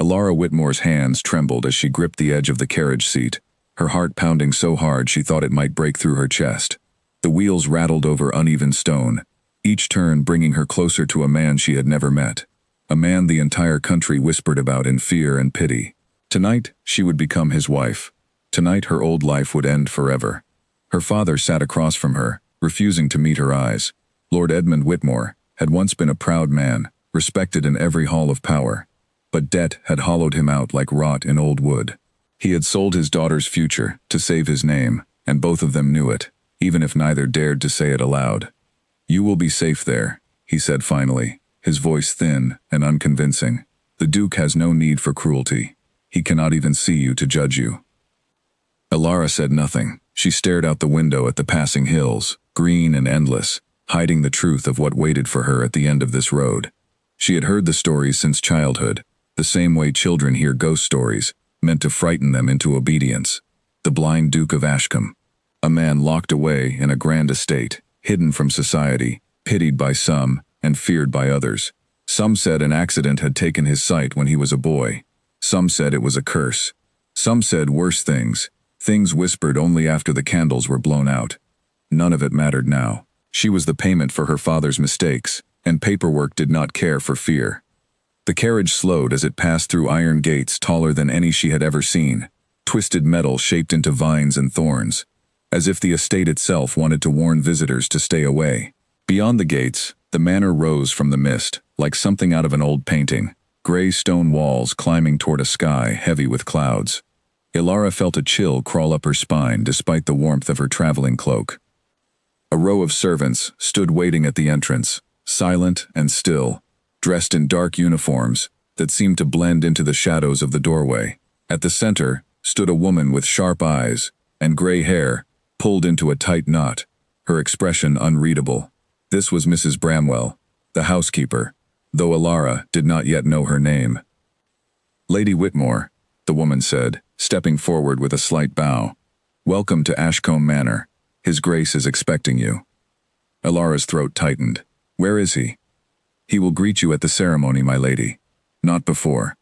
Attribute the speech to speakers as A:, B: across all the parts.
A: Elara Whitmore's hands trembled as she gripped the edge of the carriage seat, her heart pounding so hard she thought it might break through her chest. The wheels rattled over uneven stone, each turn bringing her closer to a man she had never met. A man the entire country whispered about in fear and pity. Tonight, she would become his wife. Tonight, her old life would end forever. Her father sat across from her, refusing to meet her eyes. Lord Edmund Whitmore had once been a proud man, respected in every hall of power. But debt had hollowed him out like rot in old wood. He had sold his daughter's future to save his name, and both of them knew it, even if neither dared to say it aloud. "You will be safe there," he said finally, his voice thin and unconvincing. "The Duke has no need for cruelty. He cannot even see you to judge you." Elara said nothing. She stared out the window at the passing hills, green and endless, hiding the truth of what waited for her at the end of this road. She had heard the stories since childhood, the same way children hear ghost stories, meant to frighten them into obedience. The blind Duke of Ashcombe, a man locked away in a grand estate, hidden from society, pitied by some, and feared by others. Some said an accident had taken his sight when he was a boy. Some said it was a curse. Some said worse things, things whispered only after the candles were blown out. None of it mattered now. She was the payment for her father's mistakes, and paperwork did not care for fear. The carriage slowed as it passed through iron gates taller than any she had ever seen, twisted metal shaped into vines and thorns, as if the estate itself wanted to warn visitors to stay away. Beyond the gates, the manor rose from the mist, like something out of an old painting, gray stone walls climbing toward a sky heavy with clouds. Elara felt a chill crawl up her spine despite the warmth of her traveling cloak. A row of servants stood waiting at the entrance, silent and still, dressed in dark uniforms that seemed to blend into the shadows of the doorway. At the center stood a woman with sharp eyes and gray hair pulled into a tight knot, her expression unreadable. This was Mrs. Bramwell, the housekeeper, though Elara did not yet know her name. "Lady Whitmore," the woman said, stepping forward with a slight bow. "Welcome to Ashcombe Manor. His Grace is expecting you." Elara's throat tightened. "Where is he?" "He will greet you at the ceremony, my lady. Not before."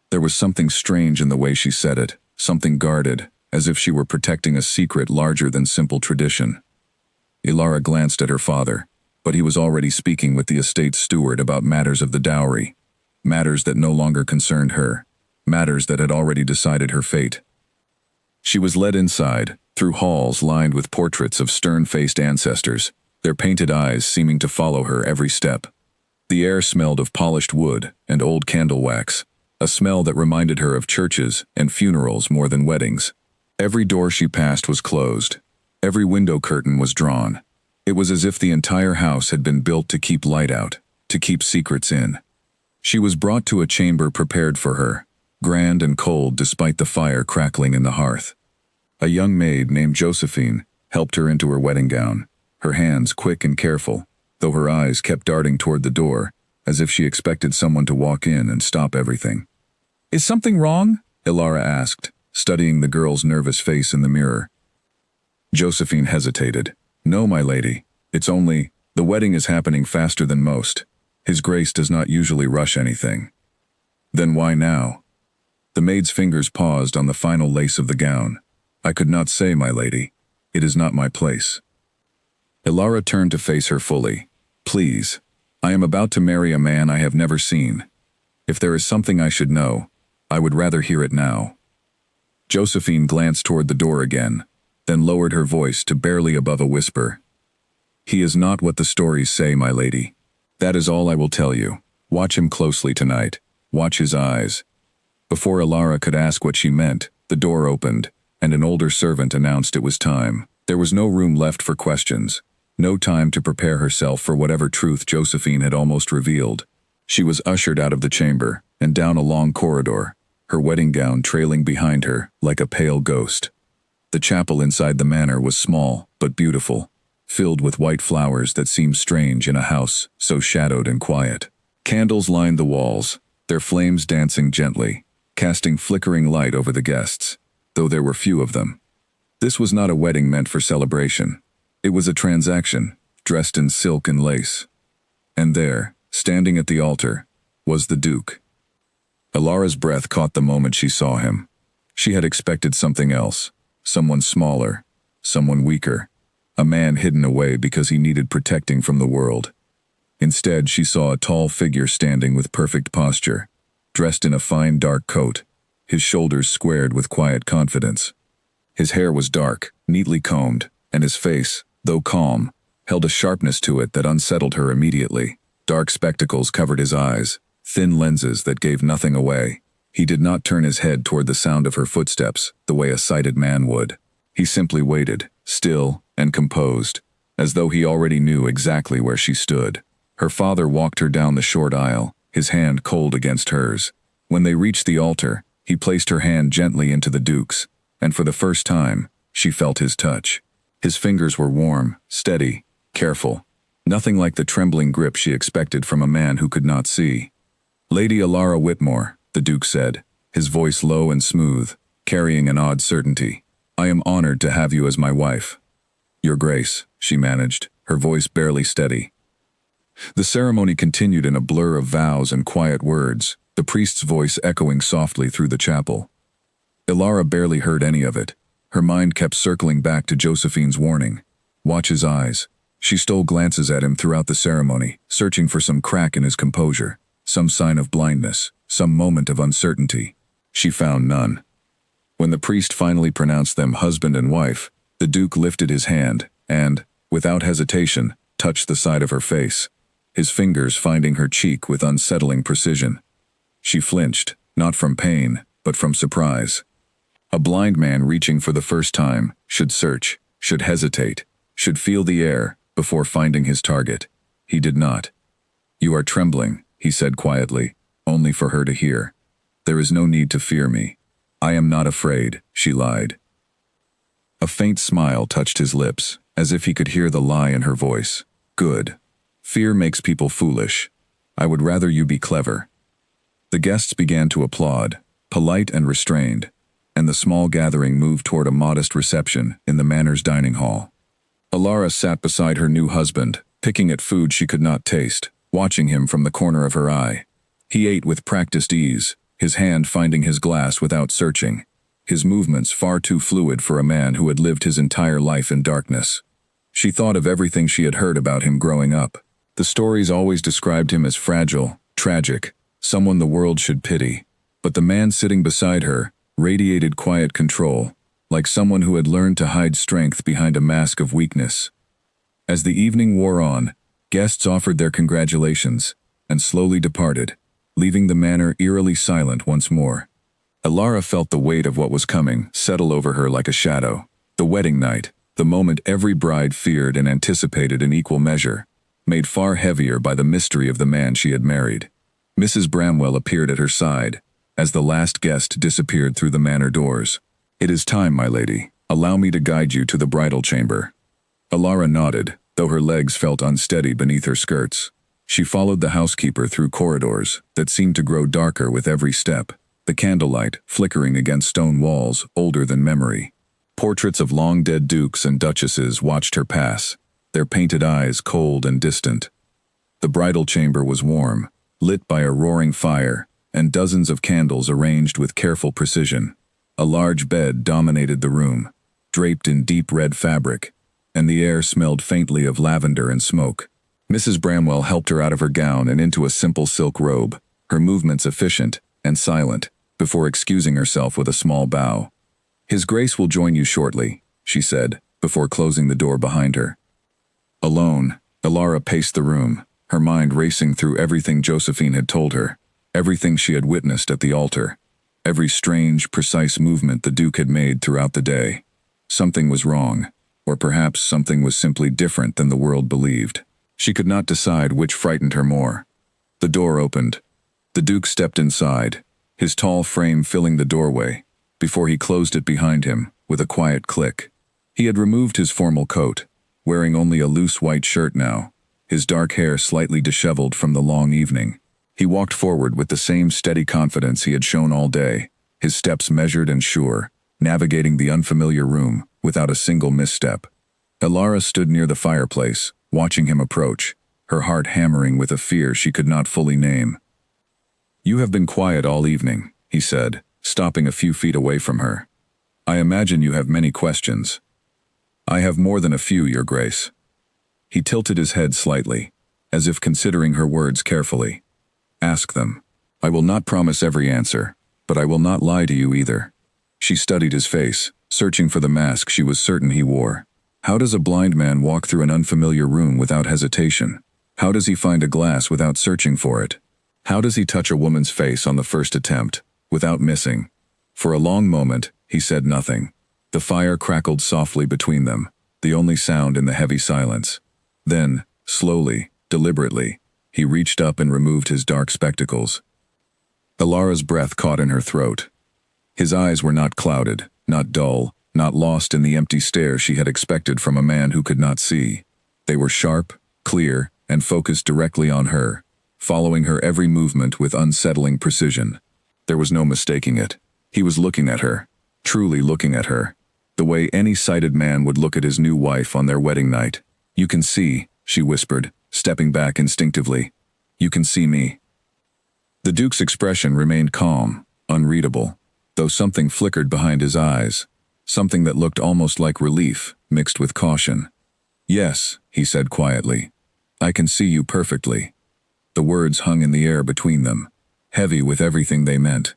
A: There was something strange in the way she said it, something guarded, as if she were protecting a secret larger than simple tradition. Elara glanced at her father, but he was already speaking with the estate's steward about matters of the dowry, matters that no longer concerned her, matters that had already decided her fate. She was led inside, through halls lined with portraits of stern-faced ancestors, their painted eyes seeming to follow her every step. The air smelled of polished wood and old candle wax, a smell that reminded her of churches and funerals more than weddings. Every door she passed was closed. Every window curtain was drawn. It was as if the entire house had been built to keep light out, to keep secrets in. She was brought to a chamber prepared for her, grand and cold despite the fire crackling in the hearth. A young maid named Josephine helped her into her wedding gown, her hands quick and careful, though her eyes kept darting toward the door, as if she expected someone to walk in and stop everything. "Is something wrong?" Elara asked, studying the girl's nervous face in the mirror. Josephine hesitated. "No, my lady. It's only, the wedding is happening faster than most. His Grace does not usually rush anything." "Then why now?" The maid's fingers paused on the final lace of the gown. "I could not say, my lady. It is not my place." Elara turned to face her fully. "Please. I am about to marry a man I have never seen. If there is something I should know, I would rather hear it now." Josephine glanced toward the door again, then lowered her voice to barely above a whisper. "He is not what the stories say, my lady. That is all I will tell you. Watch him closely tonight. Watch his eyes." Before Elara could ask what she meant, the door opened, and an older servant announced it was time. There was no room left for questions, no time to prepare herself for whatever truth Josephine had almost revealed. She was ushered out of the chamber, and down a long corridor, her wedding gown trailing behind her like a pale ghost. The chapel inside the manor was small, but beautiful, filled with white flowers that seemed strange in a house so shadowed and quiet. Candles lined the walls, their flames dancing gently, casting flickering light over the guests, though there were few of them. This was not a wedding meant for celebration. It was a transaction, dressed in silk and lace. And there, standing at the altar, was the Duke. Alara's breath caught the moment she saw him. She had expected something else. Someone smaller. Someone weaker. A man hidden away because he needed protecting from the world. Instead, she saw a tall figure standing with perfect posture, dressed in a fine dark coat, his shoulders squared with quiet confidence. His hair was dark, neatly combed, and his face, though calm, held a sharpness to it that unsettled her immediately. Dark spectacles covered his eyes, thin lenses that gave nothing away. He did not turn his head toward the sound of her footsteps, the way a sighted man would. He simply waited, still and composed, as though he already knew exactly where she stood. Her father walked her down the short aisle, his hand cold against hers. When they reached the altar, he placed her hand gently into the Duke's, and for the first time, she felt his touch. His fingers were warm, steady, careful. Nothing like the trembling grip she expected from a man who could not see. "Lady Alara Whitmore," the Duke said, his voice low and smooth, carrying an odd certainty. "I am honored to have you as my wife." "Your Grace," she managed, her voice barely steady. The ceremony continued in a blur of vows and quiet words, the priest's voice echoing softly through the chapel. Alara barely heard any of it. Her mind kept circling back to Josephine's warning. Watch his eyes. She stole glances at him throughout the ceremony, searching for some crack in his composure, some sign of blindness, some moment of uncertainty. She found none. When the priest finally pronounced them husband and wife, the Duke lifted his hand and, without hesitation, touched the side of her face, his fingers finding her cheek with unsettling precision. She flinched, not from pain, but from surprise. A blind man reaching for the first time should search, should hesitate, should feel the air before finding his target. He did not. "You are trembling," he said quietly, only for her to hear. "There is no need to fear me." "I am not afraid," she lied. A faint smile touched his lips, as if he could hear the lie in her voice. "Good. Fear makes people foolish. I would rather you be clever." The guests began to applaud, polite and restrained, and the small gathering moved toward a modest reception in the manor's dining hall. Alara sat beside her new husband, picking at food she could not taste, watching him from the corner of her eye. He ate with practiced ease, his hand finding his glass without searching, his movements far too fluid for a man who had lived his entire life in darkness. She thought of everything she had heard about him growing up. The stories always described him as fragile, tragic, someone the world should pity. But the man sitting beside her radiated quiet control, like someone who had learned to hide strength behind a mask of weakness. As the evening wore on, guests offered their congratulations and slowly departed, leaving the manor eerily silent once more. Alara felt the weight of what was coming settle over her like a shadow. The wedding night, the moment every bride feared and anticipated in equal measure, made far heavier by the mystery of the man she had married. Mrs. Bramwell appeared at her side, as the last guest disappeared through the manor doors. "It is time, my lady. Allow me to guide you to the bridal chamber." Alara nodded, though her legs felt unsteady beneath her skirts. She followed the housekeeper through corridors that seemed to grow darker with every step, the candlelight flickering against stone walls older than memory. Portraits of long-dead dukes and duchesses watched her pass, their painted eyes cold and distant. The bridal chamber was warm, lit by a roaring fire, and dozens of candles arranged with careful precision. A large bed dominated the room, draped in deep red fabric, and the air smelled faintly of lavender and smoke. Mrs. Bramwell helped her out of her gown and into a simple silk robe, her movements efficient and silent, before excusing herself with a small bow. "His Grace will join you shortly," she said, before closing the door behind her. Alone, Alara paced the room, her mind racing through everything Josephine had told her, everything she had witnessed at the altar, every strange, precise movement the Duke had made throughout the day. Something was wrong, or perhaps something was simply different than the world believed. She could not decide which frightened her more. The door opened. The Duke stepped inside, his tall frame filling the doorway, before he closed it behind him with a quiet click. He had removed his formal coat, wearing only a loose white shirt now, his dark hair slightly disheveled from the long evening. He walked forward with the same steady confidence he had shown all day, his steps measured and sure, navigating the unfamiliar room without a single misstep. Alara stood near the fireplace, watching him approach, her heart hammering with a fear she could not fully name. You have been quiet all evening, he said, stopping a few feet away from her. I imagine you have many questions. I have more than a few, Your Grace. He tilted his head slightly, as if considering her words carefully. Ask them. I will not promise every answer, but I will not lie to you either. She studied his face, searching for the mask she was certain he wore. How does a blind man walk through an unfamiliar room without hesitation? How does he find a glass without searching for it? How does he touch a woman's face on the first attempt, without missing? For a long moment, he said nothing. The fire crackled softly between them, the only sound in the heavy silence. Then, slowly, deliberately, he reached up and removed his dark spectacles. Ilara's breath caught in her throat. His eyes were not clouded, not dull, not lost in the empty stare she had expected from a man who could not see. They were sharp, clear, and focused directly on her, following her every movement with unsettling precision. There was no mistaking it. He was looking at her, truly looking at her, the way any sighted man would look at his new wife on their wedding night. You can see, she whispered, stepping back instinctively. You can see me. The Duke's expression remained calm, unreadable, though something flickered behind his eyes, something that looked almost like relief, mixed with caution. Yes, he said quietly. I can see you perfectly. The words hung in the air between them, heavy with everything they meant.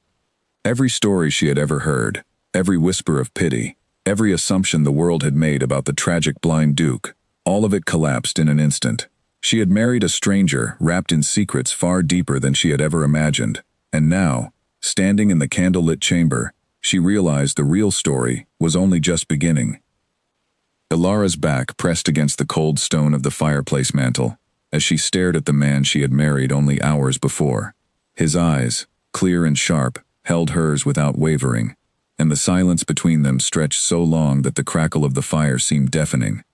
A: Every story she had ever heard, every whisper of pity, every assumption the world had made about the tragic blind Duke, all of it collapsed in an instant. She had married a stranger wrapped in secrets far deeper than she had ever imagined, and now, standing in the candlelit chamber, she realized the real story was only just beginning. Ilara's back pressed against the cold stone of the fireplace mantel, as she stared at the man she had married only hours before. His eyes, clear and sharp, held hers without wavering, and the silence between them stretched so long that the crackle of the fire seemed deafening.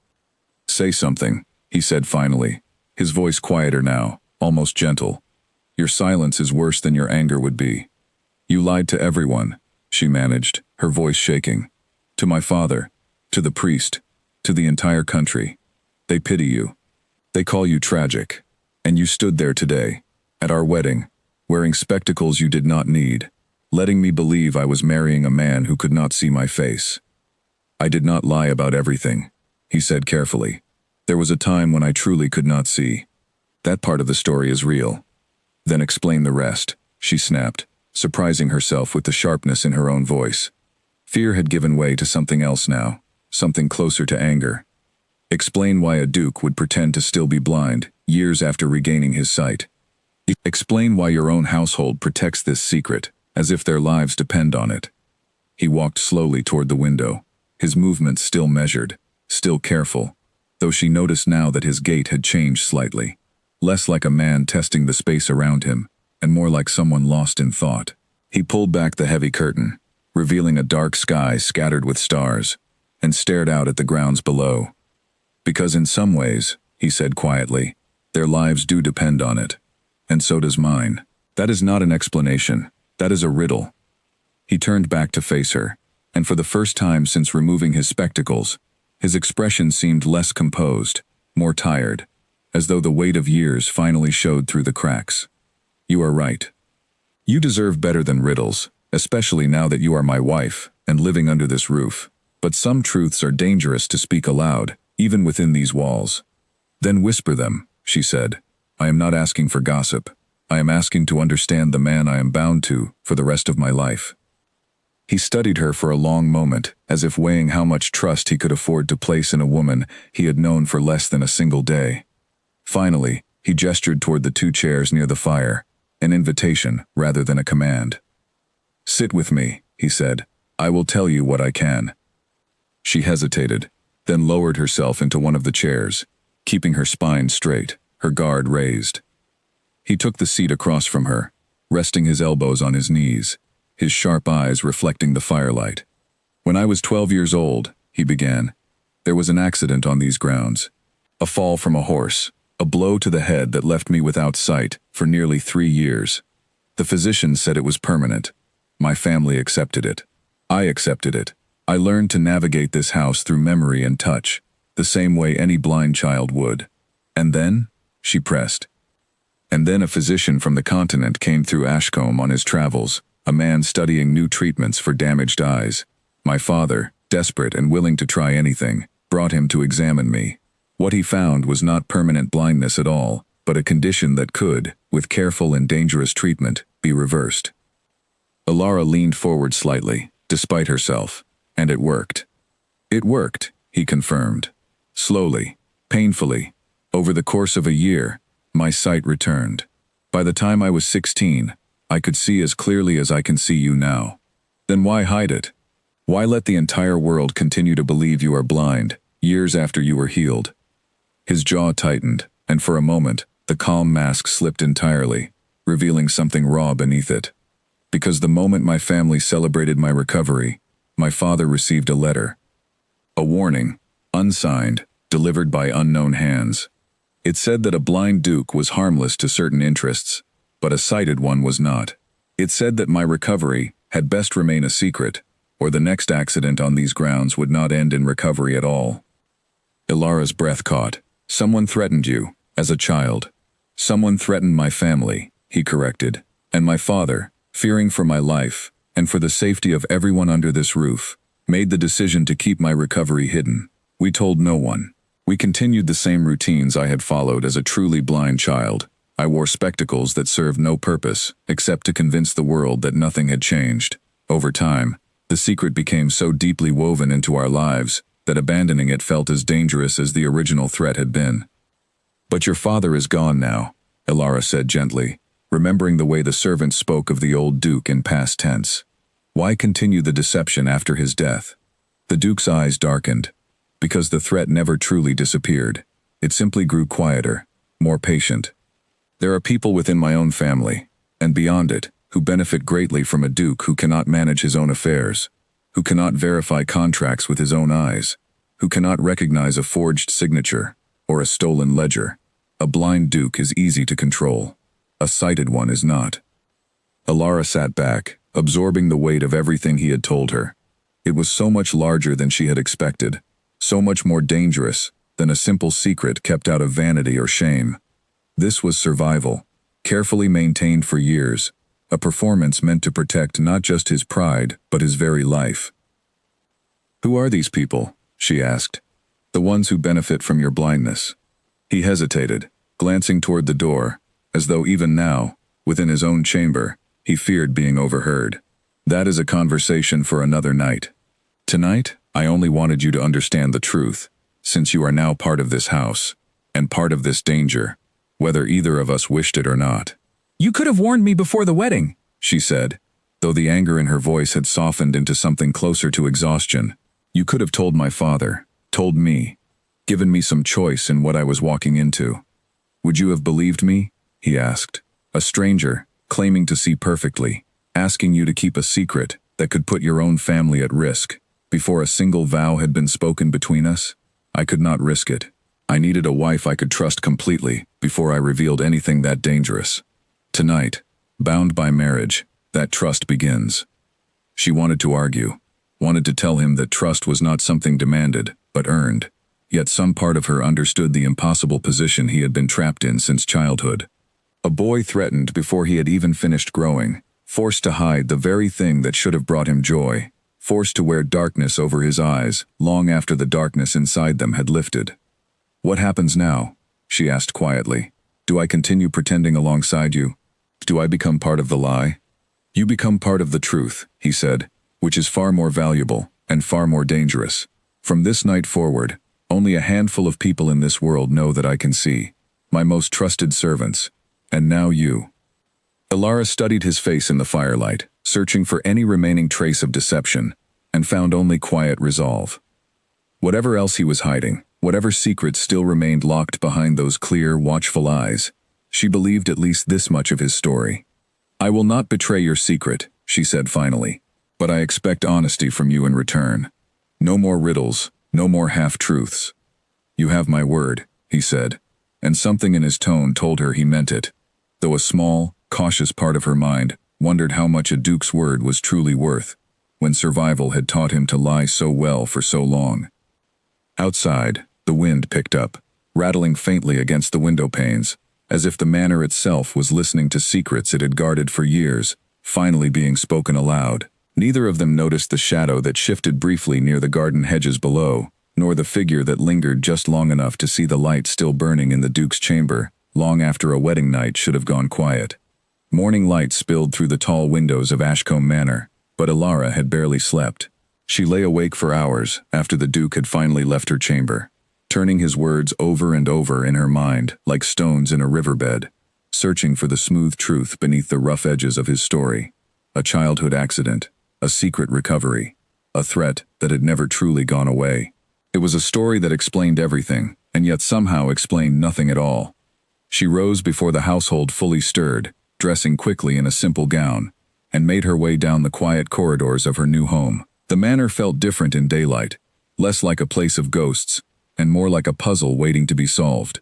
A: Say something, he said finally, his voice quieter now, almost gentle. Your silence is worse than your anger would be. You lied to everyone, she managed, her voice shaking. To my father, to the priest, to the entire country. They pity you. They call you tragic. And you stood there today, at our wedding, wearing spectacles you did not need, letting me believe I was marrying a man who could not see my face. I did not lie about everything, he said carefully. There was a time when I truly could not see. That part of the story is real. Then explain the rest, she snapped, surprising herself with the sharpness in her own voice. Fear had given way to something else now, something closer to anger. Explain why a duke would pretend to still be blind, years after regaining his sight. Explain why your own household protects this secret, as if their lives depend on it. He walked slowly toward the window, his movements still measured, still careful, though she noticed now that his gait had changed slightly, less like a man testing the space around him, and more like someone lost in thought. He pulled back the heavy curtain, revealing a dark sky scattered with stars, and stared out at the grounds below. Because in some ways, he said quietly, their lives do depend on it. And so does mine. That is not an explanation. That is a riddle. He turned back to face her, and for the first time since removing his spectacles, his expression seemed less composed, more tired, as though the weight of years finally showed through the cracks. You are right. You deserve better than riddles, especially now that you are my wife and living under this roof. But some truths are dangerous to speak aloud, even within these walls. Then whisper them, she said. I am not asking for gossip. I am asking to understand the man I am bound to for the rest of my life. He studied her for a long moment, as if weighing how much trust he could afford to place in a woman he had known for less than a single day. Finally, he gestured toward the two chairs near the fire, an invitation rather than a command. Sit with me, he said. I will tell you what I can. She hesitated, then lowered herself into one of the chairs, keeping her spine straight, her guard raised. He took the seat across from her, resting his elbows on his knees, his sharp eyes reflecting the firelight. When I was 12 years old, he began, there was an accident on these grounds. A fall from a horse, a blow to the head that left me without sight for nearly 3 years. The physician said it was permanent. My family accepted it. I accepted it. I learned to navigate this house through memory and touch, the same way any blind child would. And then, she pressed. And then a physician from the continent came through Ashcombe on his travels, a man studying new treatments for damaged eyes. My father, desperate and willing to try anything, brought him to examine me. What he found was not permanent blindness at all, but a condition that could, with careful and dangerous treatment, be reversed. Alara leaned forward slightly, despite herself, and it worked. It worked, he confirmed. Slowly, painfully, over the course of a year, my sight returned. By the time I was 16, I could see as clearly as I can see you now. Then why hide it? Why let the entire world continue to believe you are blind, years after you were healed? His jaw tightened, and for a moment, the calm mask slipped entirely, revealing something raw beneath it. Because the moment my family celebrated my recovery, my father received a letter. A warning, unsigned, delivered by unknown hands. It said that a blind duke was harmless to certain interests, but a sighted one was not. It said that my recovery had best remain a secret, or the next accident on these grounds would not end in recovery at all. Ilara's breath caught. Someone threatened you, as a child. Someone threatened my family, he corrected, and my father, fearing for my life, and for the safety of everyone under this roof, made the decision to keep my recovery hidden. We told no one. We continued the same routines I had followed as a truly blind child. I wore spectacles that served no purpose, except to convince the world that nothing had changed. Over time, the secret became so deeply woven into our lives that abandoning it felt as dangerous as the original threat had been. But your father is gone now, Ilara said gently, remembering the way the servant spoke of the old duke in past tense. Why continue the deception after his death? The duke's eyes darkened. Because the threat never truly disappeared. It simply grew quieter, more patient. There are people within my own family, and beyond it, who benefit greatly from a duke who cannot manage his own affairs, who cannot verify contracts with his own eyes, who cannot recognize a forged signature or a stolen ledger. A blind duke is easy to control. A sighted one is not. Ilara sat back, absorbing the weight of everything he had told her. It was so much larger than she had expected, so much more dangerous than a simple secret kept out of vanity or shame. This was survival, carefully maintained for years, a performance meant to protect not just his pride, but his very life. Who are these people? She asked. The ones who benefit from your blindness. He hesitated, glancing toward the door, as though even now, within his own chamber, he feared being overheard. That is a conversation for another night. Tonight, I only wanted you to understand the truth, since you are now part of this house, and part of this danger, whether either of us wished it or not. You could have warned me before the wedding, she said, though the anger in her voice had softened into something closer to exhaustion. You could have told my father, told me, given me some choice in what I was walking into. Would you have believed me? He asked. A stranger, claiming to see perfectly, asking you to keep a secret that could put your own family at risk, before a single vow had been spoken between us? I could not risk it. I needed a wife I could trust completely before I revealed anything that dangerous. Tonight, bound by marriage, that trust begins. She wanted to argue, wanted to tell him that trust was not something demanded, but earned. Yet some part of her understood the impossible position he had been trapped in since childhood. A boy threatened before he had even finished growing, forced to hide the very thing that should have brought him joy, forced to wear darkness over his eyes long after the darkness inside them had lifted. What happens now? She asked quietly. Do I continue pretending alongside you? Do I become part of the lie? You become part of the truth, he said, which is far more valuable and far more dangerous. From this night forward, only a handful of people in this world know that I can see. My most trusted servants. And now you. Ilara studied his face in the firelight, searching for any remaining trace of deception, and found only quiet resolve. Whatever else he was hiding, whatever secrets still remained locked behind those clear, watchful eyes, she believed at least this much of his story. I will not betray your secret, she said finally, but I expect honesty from you in return. No more riddles, no more half-truths. You have my word, he said, and something in his tone told her he meant it, though a small, cautious part of her mind wondered how much a duke's word was truly worth, when survival had taught him to lie so well for so long. Outside, the wind picked up, rattling faintly against the window panes, as if the manor itself was listening to secrets it had guarded for years, finally being spoken aloud. Neither of them noticed the shadow that shifted briefly near the garden hedges below, nor the figure that lingered just long enough to see the light still burning in the Duke's chamber, long after a wedding night should have gone quiet. Morning light spilled through the tall windows of Ashcombe Manor, but Alara had barely slept. She lay awake for hours after the Duke had finally left her chamber, turning his words over and over in her mind like stones in a riverbed, searching for the smooth truth beneath the rough edges of his story. A childhood accident, a secret recovery, a threat that had never truly gone away. It was a story that explained everything, and yet somehow explained nothing at all. She rose before the household fully stirred, dressing quickly in a simple gown, and made her way down the quiet corridors of her new home. The manor felt different in daylight, less like a place of ghosts, and more like a puzzle waiting to be solved.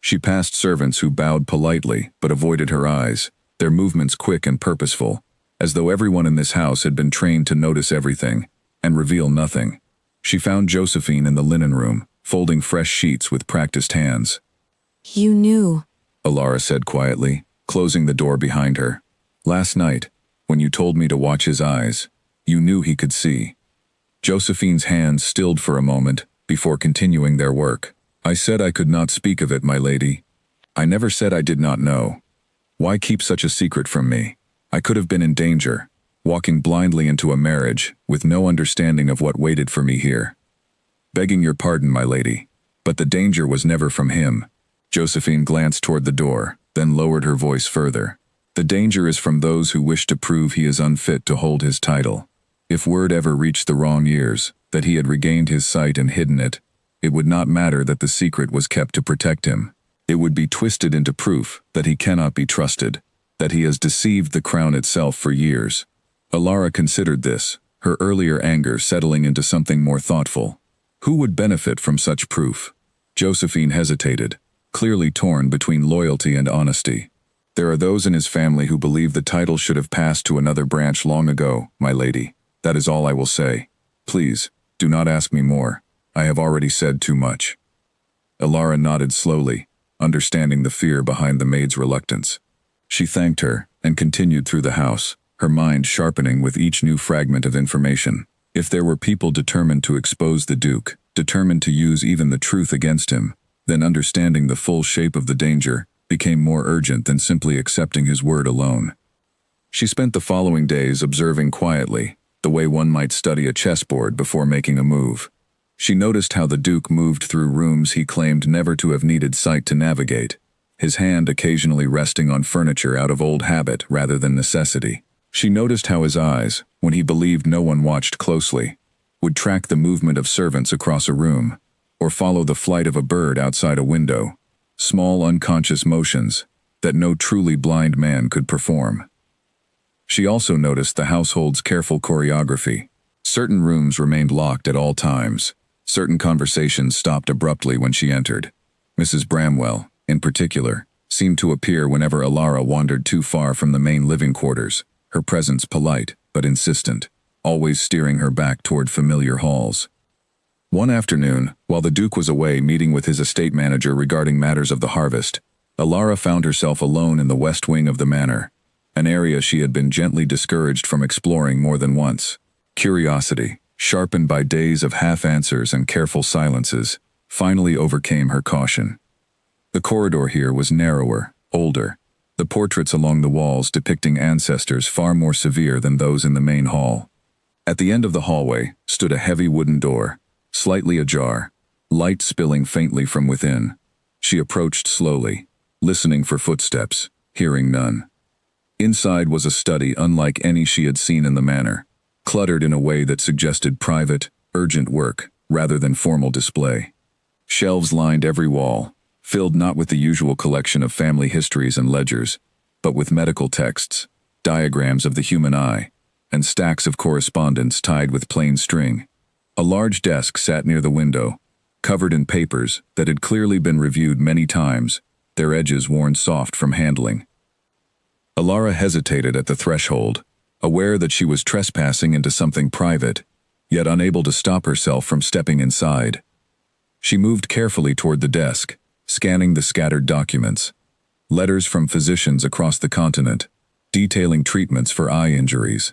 A: She passed servants who bowed politely but avoided her eyes, their movements quick and purposeful, as though everyone in this house had been trained to notice everything and reveal nothing. She found Josephine in the linen room, folding fresh sheets with practiced hands.
B: "You knew,"
A: Alara said quietly, closing the door behind her. "Last night, when you told me to watch his eyes, you knew he could see." Josephine's hands stilled for a moment before continuing their work. "I said I could not speak of it, my lady. I never said I did not know. Why keep such a secret from me? I could have been in danger, walking blindly into a marriage with no understanding of what waited for me here. Begging your pardon, my lady, but the danger was never from him." Josephine glanced toward the door, then lowered her voice further. "The danger is from those who wish to prove he is unfit to hold his title. If word ever reached the wrong ears that he had regained his sight and hidden it, it would not matter that the secret was kept to protect him. It would be twisted into proof that he cannot be trusted, that he has deceived the crown itself for years." Alara considered this, her earlier anger settling into something more thoughtful. Who would benefit from such proof? Josephine hesitated, clearly torn between loyalty and honesty. "There are those in his family who believe the title should have passed to another branch long ago, my lady. That is all I will say. Please, do not ask me more. I have already said too much." Alara nodded slowly, understanding the fear behind the maid's reluctance. She thanked her and continued through the house, her mind sharpening with each new fragment of information. If there were people determined to expose the Duke, determined to use even the truth against him, then understanding the full shape of the danger became more urgent than simply accepting his word alone. She spent the following days observing quietly, the way one might study a chessboard before making a move. She noticed how the Duke moved through rooms he claimed never to have needed sight to navigate, his hand occasionally resting on furniture out of old habit rather than necessity. She noticed how his eyes, when he believed no one watched closely, would track the movement of servants across a room, or follow the flight of a bird outside a window, small unconscious motions that no truly blind man could perform. She also noticed the household's careful choreography. Certain rooms remained locked at all times. Certain conversations stopped abruptly when she entered. Mrs. Bramwell, in particular, seemed to appear whenever Alara wandered too far from the main living quarters, her presence polite but insistent, always steering her back toward familiar halls. One afternoon, while the Duke was away meeting with his estate manager regarding matters of the harvest, Alara found herself alone in the west wing of the manor, an area she had been gently discouraged from exploring more than once. Curiosity, sharpened by days of half-answers and careful silences, finally overcame her caution. The corridor here was narrower, older, the portraits along the walls depicting ancestors far more severe than those in the main hall. At the end of the hallway stood a heavy wooden door, slightly ajar, light spilling faintly from within. She approached slowly, listening for footsteps, hearing none. Inside was a study unlike any she had seen in the manor, cluttered in a way that suggested private, urgent work rather than formal display. Shelves lined every wall, filled not with the usual collection of family histories and ledgers, but with medical texts, diagrams of the human eye, and stacks of correspondence tied with plain string. A large desk sat near the window, covered in papers that had clearly been reviewed many times, their edges worn soft from handling. Alara hesitated at the threshold, aware that she was trespassing into something private, yet unable to stop herself from stepping inside. She moved carefully toward the desk, scanning the scattered documents. Letters from physicians across the continent, detailing treatments for eye injuries.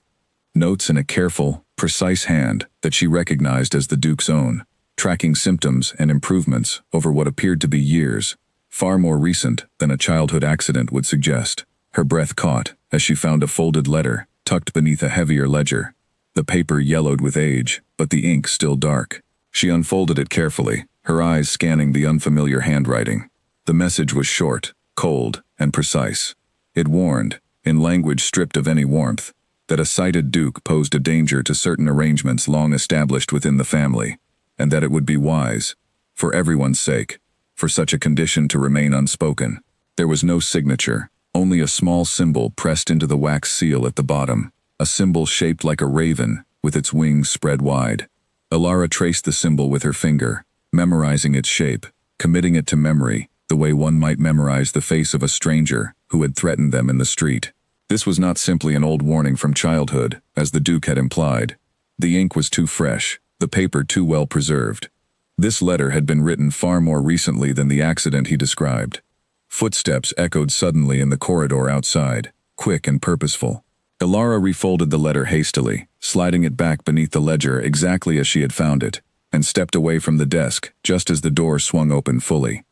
A: Notes in a careful, precise hand that she recognized as the Duke's own, tracking symptoms and improvements over what appeared to be years, far more recent than a childhood accident would suggest. Her breath caught as she found a folded letter tucked beneath a heavier ledger. The paper yellowed with age, but the ink still dark. She unfolded it carefully, her eyes scanning the unfamiliar handwriting. The message was short, cold, and precise. It warned, in language stripped of any warmth, that a sighted Duke posed a danger to certain arrangements long established within the family, and that it would be wise, for everyone's sake, for such a condition to remain unspoken. There was no signature, only a small symbol pressed into the wax seal at the bottom, a symbol shaped like a raven, with its wings spread wide. Alara traced the symbol with her finger, memorizing its shape, committing it to memory, the way one might memorize the face of a stranger who had threatened them in the street. This was not simply an old warning from childhood, as the Duke had implied. The ink was too fresh, the paper too well preserved. This letter had been written far more recently than the accident he described. Footsteps echoed suddenly in the corridor outside, quick and purposeful. Alara refolded the letter hastily, sliding it back beneath the ledger exactly as she had found it, and stepped away from the desk just as the door swung open fully.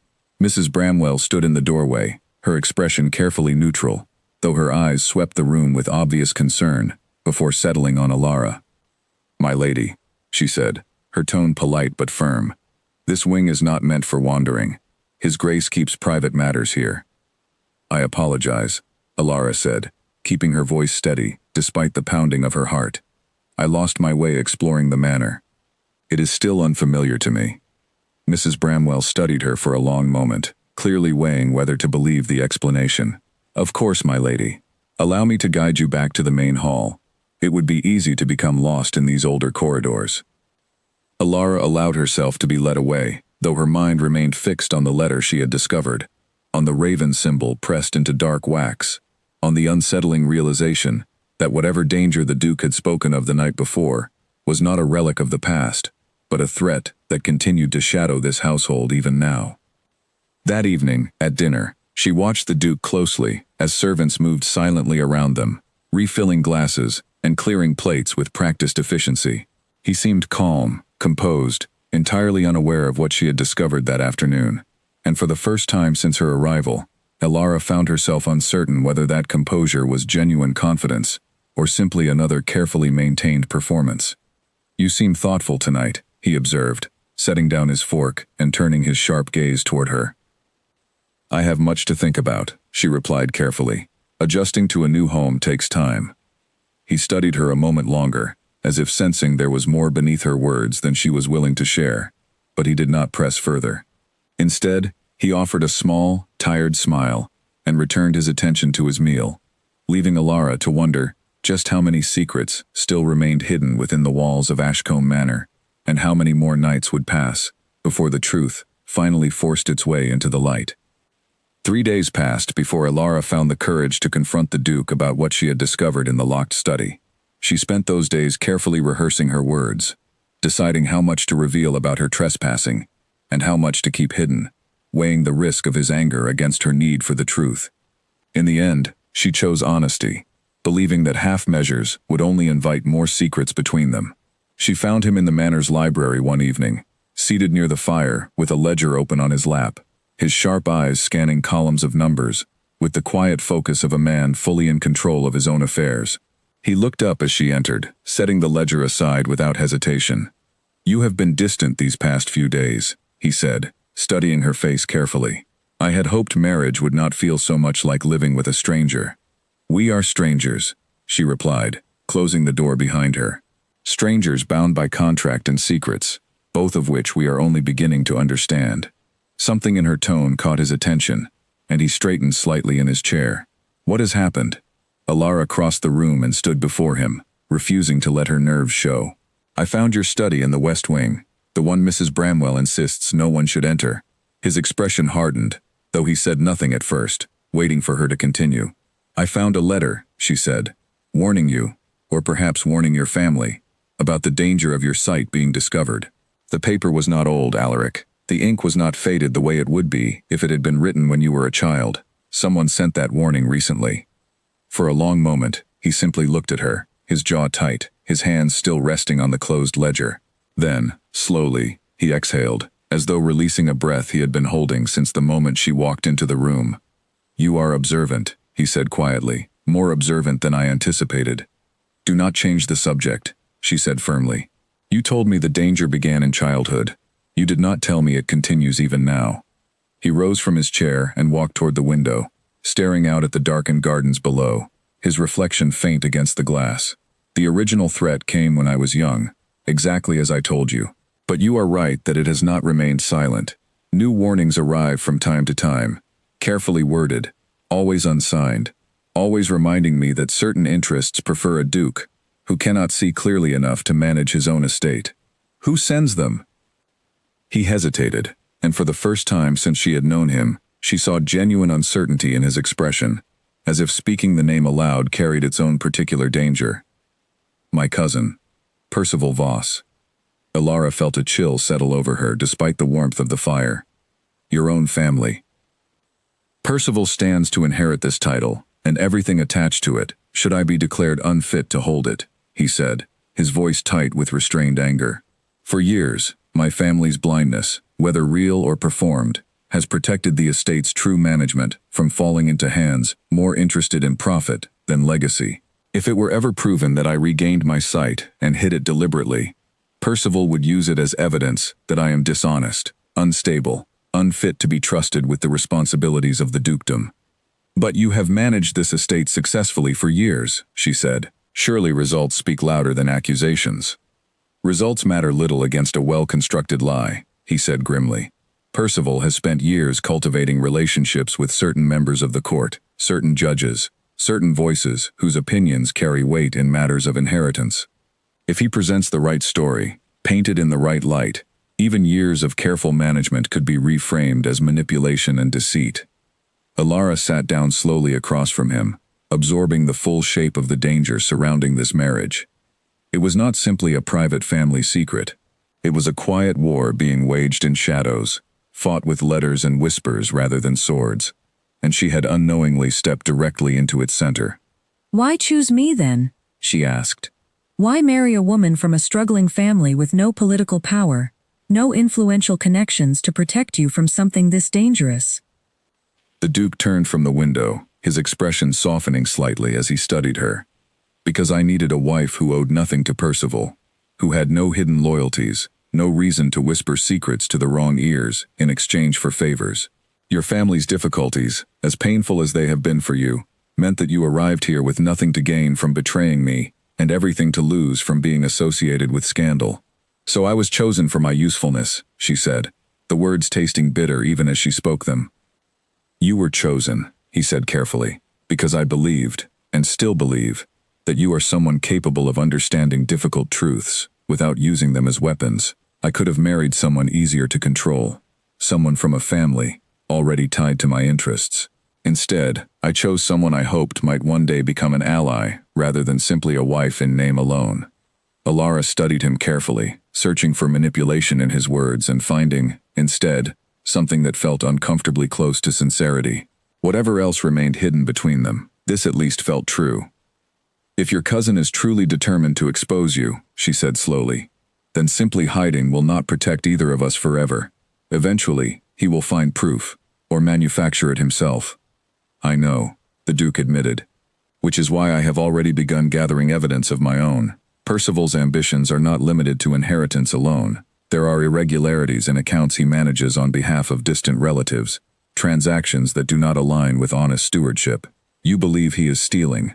A: Mrs. Bramwell stood in the doorway, her expression carefully neutral, though her eyes swept the room with obvious concern, before settling on Alara. "My lady," she said, her tone polite but firm. "This wing is not meant for wandering. His Grace keeps private matters here." "I apologize," Alara said, keeping her voice steady despite the pounding of her heart. "I lost my way exploring the manor. It is still unfamiliar to me." Mrs. Bramwell studied her for a long moment, clearly weighing whether to believe the explanation. "Of course, my lady. Allow me to guide you back to the main hall. It would be easy to become lost in these older corridors." Alara allowed herself to be led away, though her mind remained fixed on the letter she had discovered, on the raven symbol pressed into dark wax, on the unsettling realization that whatever danger the Duke had spoken of the night before was not a relic of the past, but a threat that continued to shadow this household even now. That evening, at dinner, she watched the Duke closely as servants moved silently around them, refilling glasses and clearing plates with practiced efficiency. He seemed calm, composed, entirely unaware of what she had discovered that afternoon, and for the first time since her arrival, Alara found herself uncertain whether that composure was genuine confidence or simply another carefully maintained performance. "You seem thoughtful tonight," he observed, setting down his fork and turning his sharp gaze toward her. "I have much to think about," she replied carefully. "Adjusting to a new home takes time." He studied her a moment longer, as if sensing there was more beneath her words than she was willing to share, but he did not press further. Instead, he offered a small, tired smile and returned his attention to his meal, leaving Alara to wonder just how many secrets still remained hidden within the walls of Ashcombe Manor, and how many more nights would pass before the truth finally forced its way into the light. 3 days passed before Alara found the courage to confront the Duke about what she had discovered in the locked study. She spent those days carefully rehearsing her words, deciding how much to reveal about her trespassing and how much to keep hidden, weighing the risk of his anger against her need for the truth. In the end, she chose honesty, believing that half measures would only invite more secrets between them. She found him in the manor's library one evening, seated near the fire with a ledger open on his lap, his sharp eyes scanning columns of numbers, with the quiet focus of a man fully in control of his own affairs. He looked up as she entered, setting the ledger aside without hesitation. "You have been distant these past few days," he said, studying her face carefully. "I had hoped marriage would not feel so much like living with a stranger." "We are strangers," she replied, closing the door behind her. "Strangers bound by contract and secrets, both of which we are only beginning to understand." Something in her tone caught his attention, and he straightened slightly in his chair. "What has happened?" Alara crossed the room and stood before him, refusing to let her nerves show. "I found your study in the West Wing, the one Mrs. Bramwell insists no one should enter." His expression hardened, though he said nothing at first, waiting for her to continue. "I found a letter," she said, "warning you, or perhaps warning your family, about the danger of your sight being discovered. The paper was not old, Alaric. The ink was not faded the way it would be if it had been written when you were a child. Someone sent that warning recently. For a long moment, he simply looked at her, his jaw tight, his hands still resting on the closed ledger. Then, slowly, he exhaled, as though releasing a breath he had been holding since the moment she walked into the room. "You are observant," he said quietly, "more observant than I anticipated." "Do not change the subject," she said firmly. "You told me the danger began in childhood. You did not tell me it continues even now." He rose from his chair and walked toward the window, staring out at the darkened gardens below, his reflection faint against the glass. "The original threat came when I was young, exactly as I told you. But you are right that it has not remained silent. New warnings arrive from time to time, carefully worded, always unsigned, always reminding me that certain interests prefer a duke who cannot see clearly enough to manage his own estate. Who sends them?" He hesitated, and for the first time since she had known him, she saw genuine uncertainty in his expression, as if speaking the name aloud carried its own particular danger. "My cousin, Percival Voss." Alara felt a chill settle over her despite the warmth of the fire. "Your own family." "Percival stands to inherit this title, and everything attached to it, should I be declared unfit to hold it," he said, his voice tight with restrained anger. "For years, my family's blindness, whether real or performed, has protected the estate's true management from falling into hands more interested in profit than legacy. If it were ever proven that I regained my sight and hid it deliberately, Percival would use it as evidence that I am dishonest, unstable, unfit to be trusted with the responsibilities of the dukedom." "But you have managed this estate successfully for years," she said. "Surely results speak louder than accusations." "Results matter little against a well-constructed lie," he said grimly. "Percival has spent years cultivating relationships with certain members of the court, certain judges, certain voices whose opinions carry weight in matters of inheritance. If he presents the right story, painted in the right light, even years of careful management could be reframed as manipulation and deceit." Alara sat down slowly across from him, absorbing the full shape of the danger surrounding this marriage. It was not simply a private family secret. It was a quiet war being waged in shadows, fought with letters and whispers rather than swords, and she had unknowingly stepped directly into its center.
C: "Why choose me then?"
A: she asked.
C: "Why marry a woman from a struggling family with no political power, no influential connections to protect you from something this dangerous?"
A: The Duke turned from the window, his expression softening slightly as he studied her. "Because I needed a wife who owed nothing to Percival, who had no hidden loyalties, no reason to whisper secrets to the wrong ears in exchange for favors. Your family's difficulties, as painful as they have been for you, meant that you arrived here with nothing to gain from betraying me, and everything to lose from being associated with scandal. So I was chosen for my usefulness," she said, the words tasting bitter even as she spoke them. "You were chosen," he said carefully, "because I believed, and still believe, that you are someone capable of understanding difficult truths without using them as weapons. I could have married someone easier to control, someone from a family already tied to my interests. Instead, I chose someone I hoped might one day become an ally rather than simply a wife in name alone." Alara studied him carefully, searching for manipulation in his words and finding, instead, something that felt uncomfortably close to sincerity. Whatever else remained hidden between them, this at least felt true. "If your cousin is truly determined to expose you," she said slowly, "then simply hiding will not protect either of us forever. Eventually, he will find proof, or manufacture it himself." "I know," the Duke admitted, "which is why I have already begun gathering evidence of my own. Percival's ambitions are not limited to inheritance alone. There are irregularities in accounts he manages on behalf of distant relatives, transactions that do not align with honest stewardship. You believe he is stealing.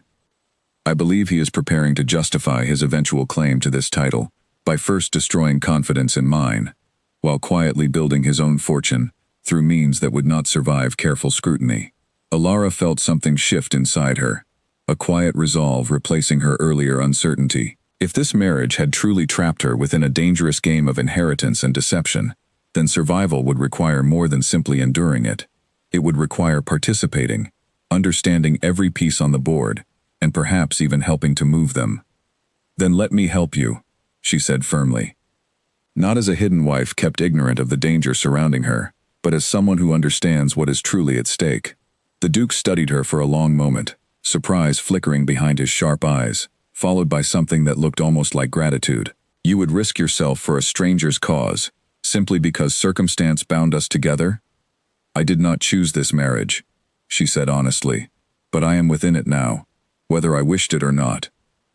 A: I believe he is preparing to justify his eventual claim to this title by first destroying confidence in mine, while quietly building his own fortune through means that would not survive careful scrutiny." Alara felt something shift inside her, a quiet resolve replacing her earlier uncertainty. If this marriage had truly trapped her within a dangerous game of inheritance and deception, then survival would require more than simply enduring it. It would require participating, understanding every piece on the board, and perhaps even helping to move them. "Then let me help you," she said firmly. Not as a hidden wife kept ignorant of the danger surrounding her, but as someone who understands what is truly at stake. The Duke studied her for a long moment, surprise flickering behind his sharp eyes, followed by something that looked almost like gratitude. You would risk yourself for a stranger's cause, simply because circumstance bound us together? I did not choose this marriage, she said honestly, but I am within it now, whether I wished it or not.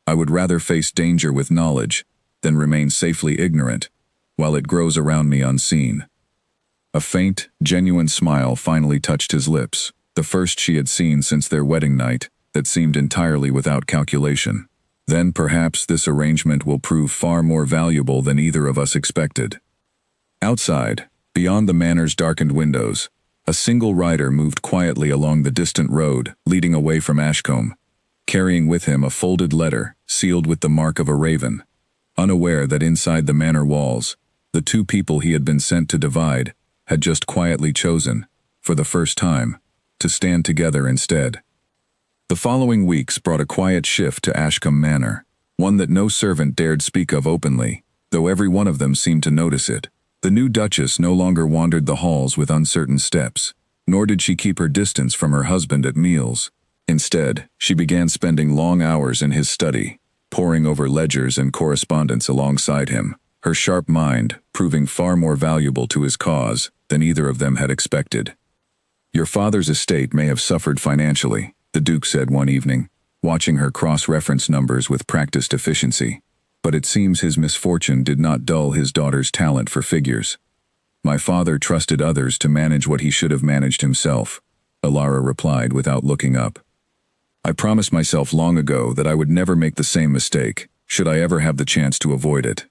A: I would rather face danger with knowledge than remain safely ignorant, while it grows around me unseen. A faint, genuine smile finally touched his lips, the first she had seen since their wedding night, that seemed entirely without calculation. Then perhaps this arrangement will prove far more valuable than either of us expected. Outside, beyond the manor's darkened windows, a single rider moved quietly along the distant road leading away from Ashcombe, carrying with him a folded letter sealed with the mark of a raven, unaware that inside the manor walls, the two people he had been sent to divide had just quietly chosen, for the first time, to stand together instead. The following weeks brought a quiet shift to Ashcombe Manor, one that no servant dared speak of openly, though every one of them seemed to notice it. The new Duchess no longer wandered the halls with uncertain steps, nor did she keep her distance from her husband at meals. Instead, she began spending long hours in his study, poring over ledgers and correspondence alongside him, her sharp mind proving far more valuable to his cause than either of them had expected. Your father's estate may have suffered financially, the Duke said one evening, watching her cross-reference numbers with practiced efficiency, but it seems his misfortune did not dull his daughter's talent for figures. My father trusted others to manage what he should have managed himself, Alara replied without looking up. I promised myself long ago that I would never make the same mistake, should I ever have the chance to avoid it.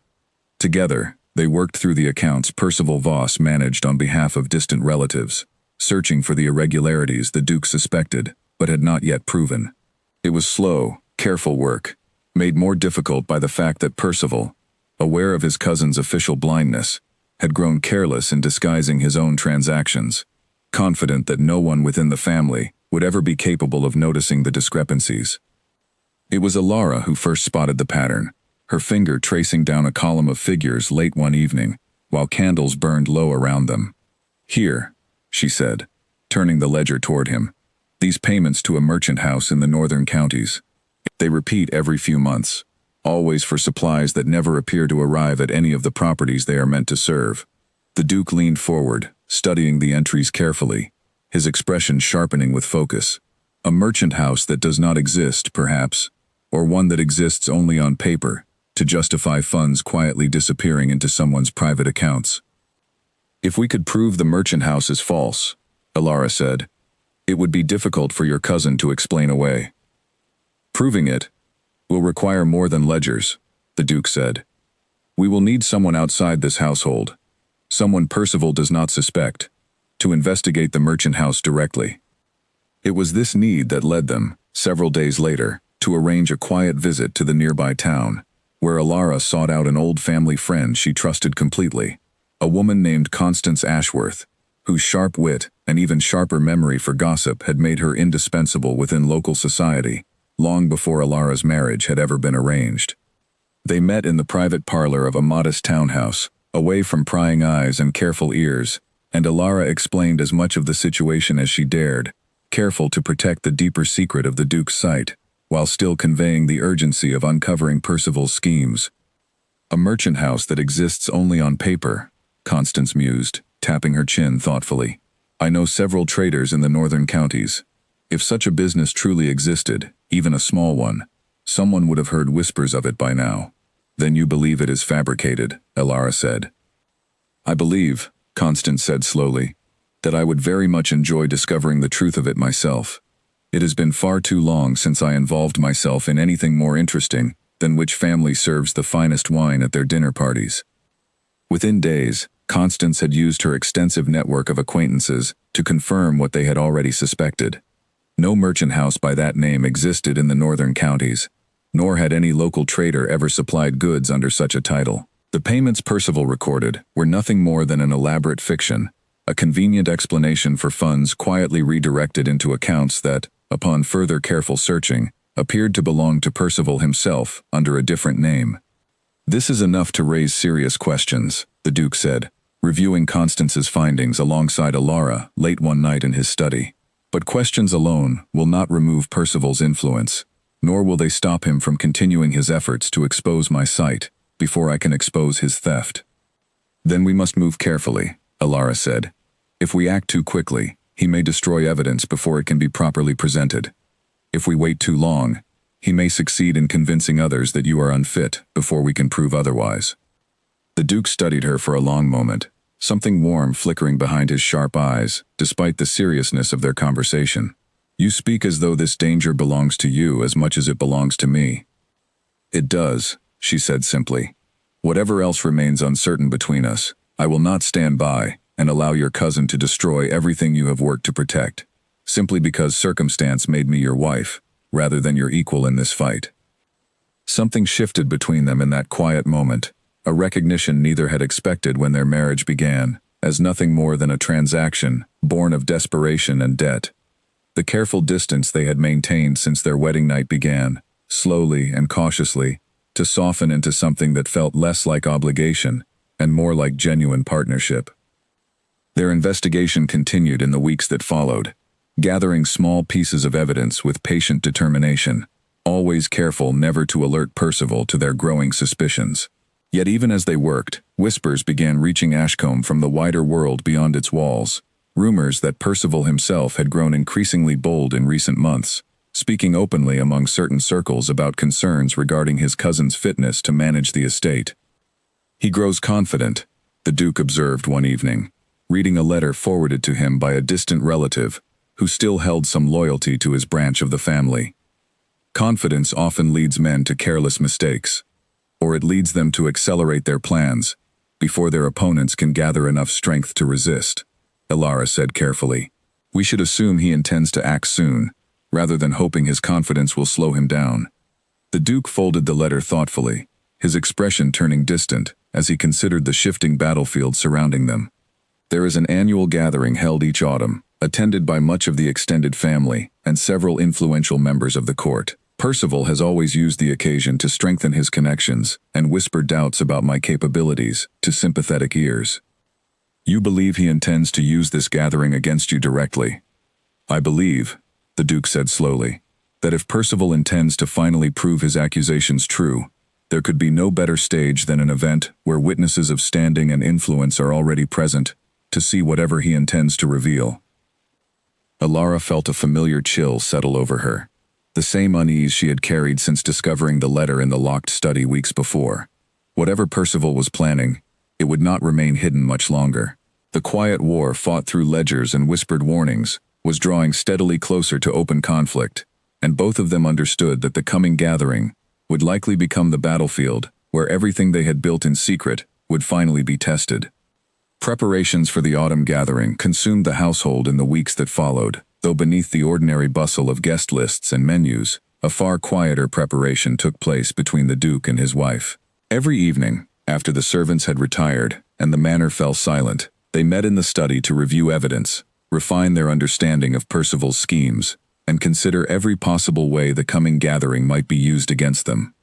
A: Together, they worked through the accounts Percival Voss managed on behalf of distant relatives, searching for the irregularities the Duke suspected, but had not yet proven. It was slow, careful work, made more difficult by the fact that Percival, aware of his cousin's official blindness, had grown careless in disguising his own transactions, confident that no one within the family would ever be capable of noticing the discrepancies. It was Alara who first spotted the pattern, her finger tracing down a column of figures late one evening, while candles burned low around them. Here, she said, turning the ledger toward him. These payments to a merchant house in the northern counties. They repeat every few months, always for supplies that never appear to arrive at any of the properties they are meant to serve. The Duke leaned forward, studying the entries carefully, his expression sharpening with focus. A merchant house that does not exist, perhaps, or one that exists only on paper, to justify funds quietly disappearing into someone's private accounts. If we could prove the merchant house is false, Alara said, it would be difficult for your cousin to explain away. Proving it will require more than ledgers, the Duke said. We will need someone outside this household, someone Percival does not suspect, to investigate the merchant house directly. It was this need that led them, several days later, to arrange a quiet visit to the nearby town, where Alara sought out an old family friend she trusted completely, a woman named Constance Ashworth, whose sharp wit and even sharper memory for gossip had made her indispensable within local society, long before Alara's marriage had ever been arranged. They met in the private parlor of a modest townhouse, away from prying eyes and careful ears, and Alara explained as much of the situation as she dared, careful to protect the deeper secret of the Duke's sight, while still conveying the urgency of uncovering Percival's schemes. A merchant house that exists only on paper, Constance mused, tapping her chin thoughtfully. I know several traders in the northern counties. If such a business truly existed, even a small one, someone would have heard whispers of it by now. Then you believe it is fabricated, Alara said. I believe, Constance said slowly, that I would very much enjoy discovering the truth of it myself. It has been far too long since I involved myself in anything more interesting than which family serves the finest wine at their dinner parties. Within days, Constance had used her extensive network of acquaintances to confirm what they had already suspected. No merchant house by that name existed in the northern counties, nor had any local trader ever supplied goods under such a title. The payments Percival recorded were nothing more than an elaborate fiction, a convenient explanation for funds quietly redirected into accounts that, upon further careful searching, appeared to belong to Percival himself under a different name. This is enough to raise serious questions, the Duke said, reviewing Constance's findings alongside Alara late one night in his study. But questions alone will not remove Percival's influence, nor will they stop him from continuing his efforts to expose my site before I can expose his theft. Then we must move carefully, Alara said. If we act too quickly, he may destroy evidence before it can be properly presented. If we wait too long, he may succeed in convincing others that you are unfit before we can prove otherwise. The Duke studied her for a long moment, something warm flickering behind his sharp eyes, despite the seriousness of their conversation. You speak as though this danger belongs to you as much as it belongs to me. It does, she said simply. Whatever else remains uncertain between us, I will not stand by and allow your cousin to destroy everything you have worked to protect, simply because circumstance made me your wife, rather than your equal in this fight. Something shifted between them in that quiet moment, a recognition neither had expected when their marriage began, as nothing more than a transaction, born of desperation and debt. The careful distance they had maintained since their wedding night began, slowly and cautiously, to soften into something that felt less like obligation and more like genuine partnership. Their investigation continued in the weeks that followed, gathering small pieces of evidence with patient determination, always careful never to alert Percival to their growing suspicions. Yet even as they worked, whispers began reaching Ashcombe from the wider world beyond its walls, rumors that Percival himself had grown increasingly bold in recent months, speaking openly among certain circles about concerns regarding his cousin's fitness to manage the estate. He grows confident, the Duke observed one evening, reading a letter forwarded to him by a distant relative who still held some loyalty to his branch of the family. Confidence often leads men to careless mistakes, or it leads them to accelerate their plans before their opponents can gather enough strength to resist, Alara said carefully. We should assume he intends to act soon, rather than hoping his confidence will slow him down. The Duke folded the letter thoughtfully, his expression turning distant as he considered the shifting battlefield surrounding them. There is an annual gathering held each autumn, attended by much of the extended family and several influential members of the court. Percival has always used the occasion to strengthen his connections and whisper doubts about my capabilities to sympathetic ears. You believe he intends to use this gathering against you directly? I believe, the Duke said slowly, that if Percival intends to finally prove his accusations true, there could be no better stage than an event where witnesses of standing and influence are already present to see whatever he intends to reveal. Alara felt a familiar chill settle over her, the same unease she had carried since discovering the letter in the locked study weeks before. Whatever Percival was planning, it would not remain hidden much longer. The quiet war fought through ledgers and whispered warnings was drawing steadily closer to open conflict, and both of them understood that the coming gathering would likely become the battlefield where everything they had built in secret would finally be tested. Preparations for the autumn gathering consumed the household in the weeks that followed, though beneath the ordinary bustle of guest lists and menus, a far quieter preparation took place between the Duke and his wife. Every evening, after the servants had retired and the manor fell silent, they met in the study to review evidence, refine their understanding of Percival's schemes, and consider every possible way the coming gathering might be used against them.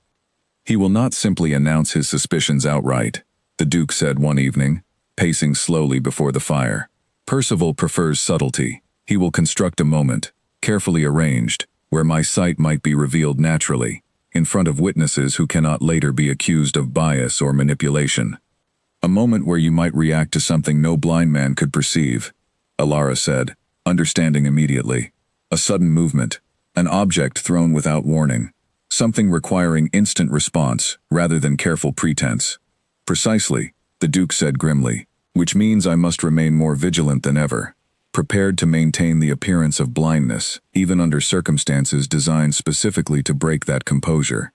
A: He will not simply announce his suspicions outright, the Duke said one evening, pacing slowly before the fire. Percival prefers subtlety. He will construct a moment, carefully arranged, where my sight might be revealed naturally, in front of witnesses who cannot later be accused of bias or manipulation. A moment where you might react to something no blind man could perceive, Alara said, understanding immediately. A sudden movement, an object thrown without warning, something requiring instant response rather than careful pretense. Precisely, the Duke said grimly, which means I must remain more vigilant than ever, prepared to maintain the appearance of blindness, even under circumstances designed specifically to break that composure.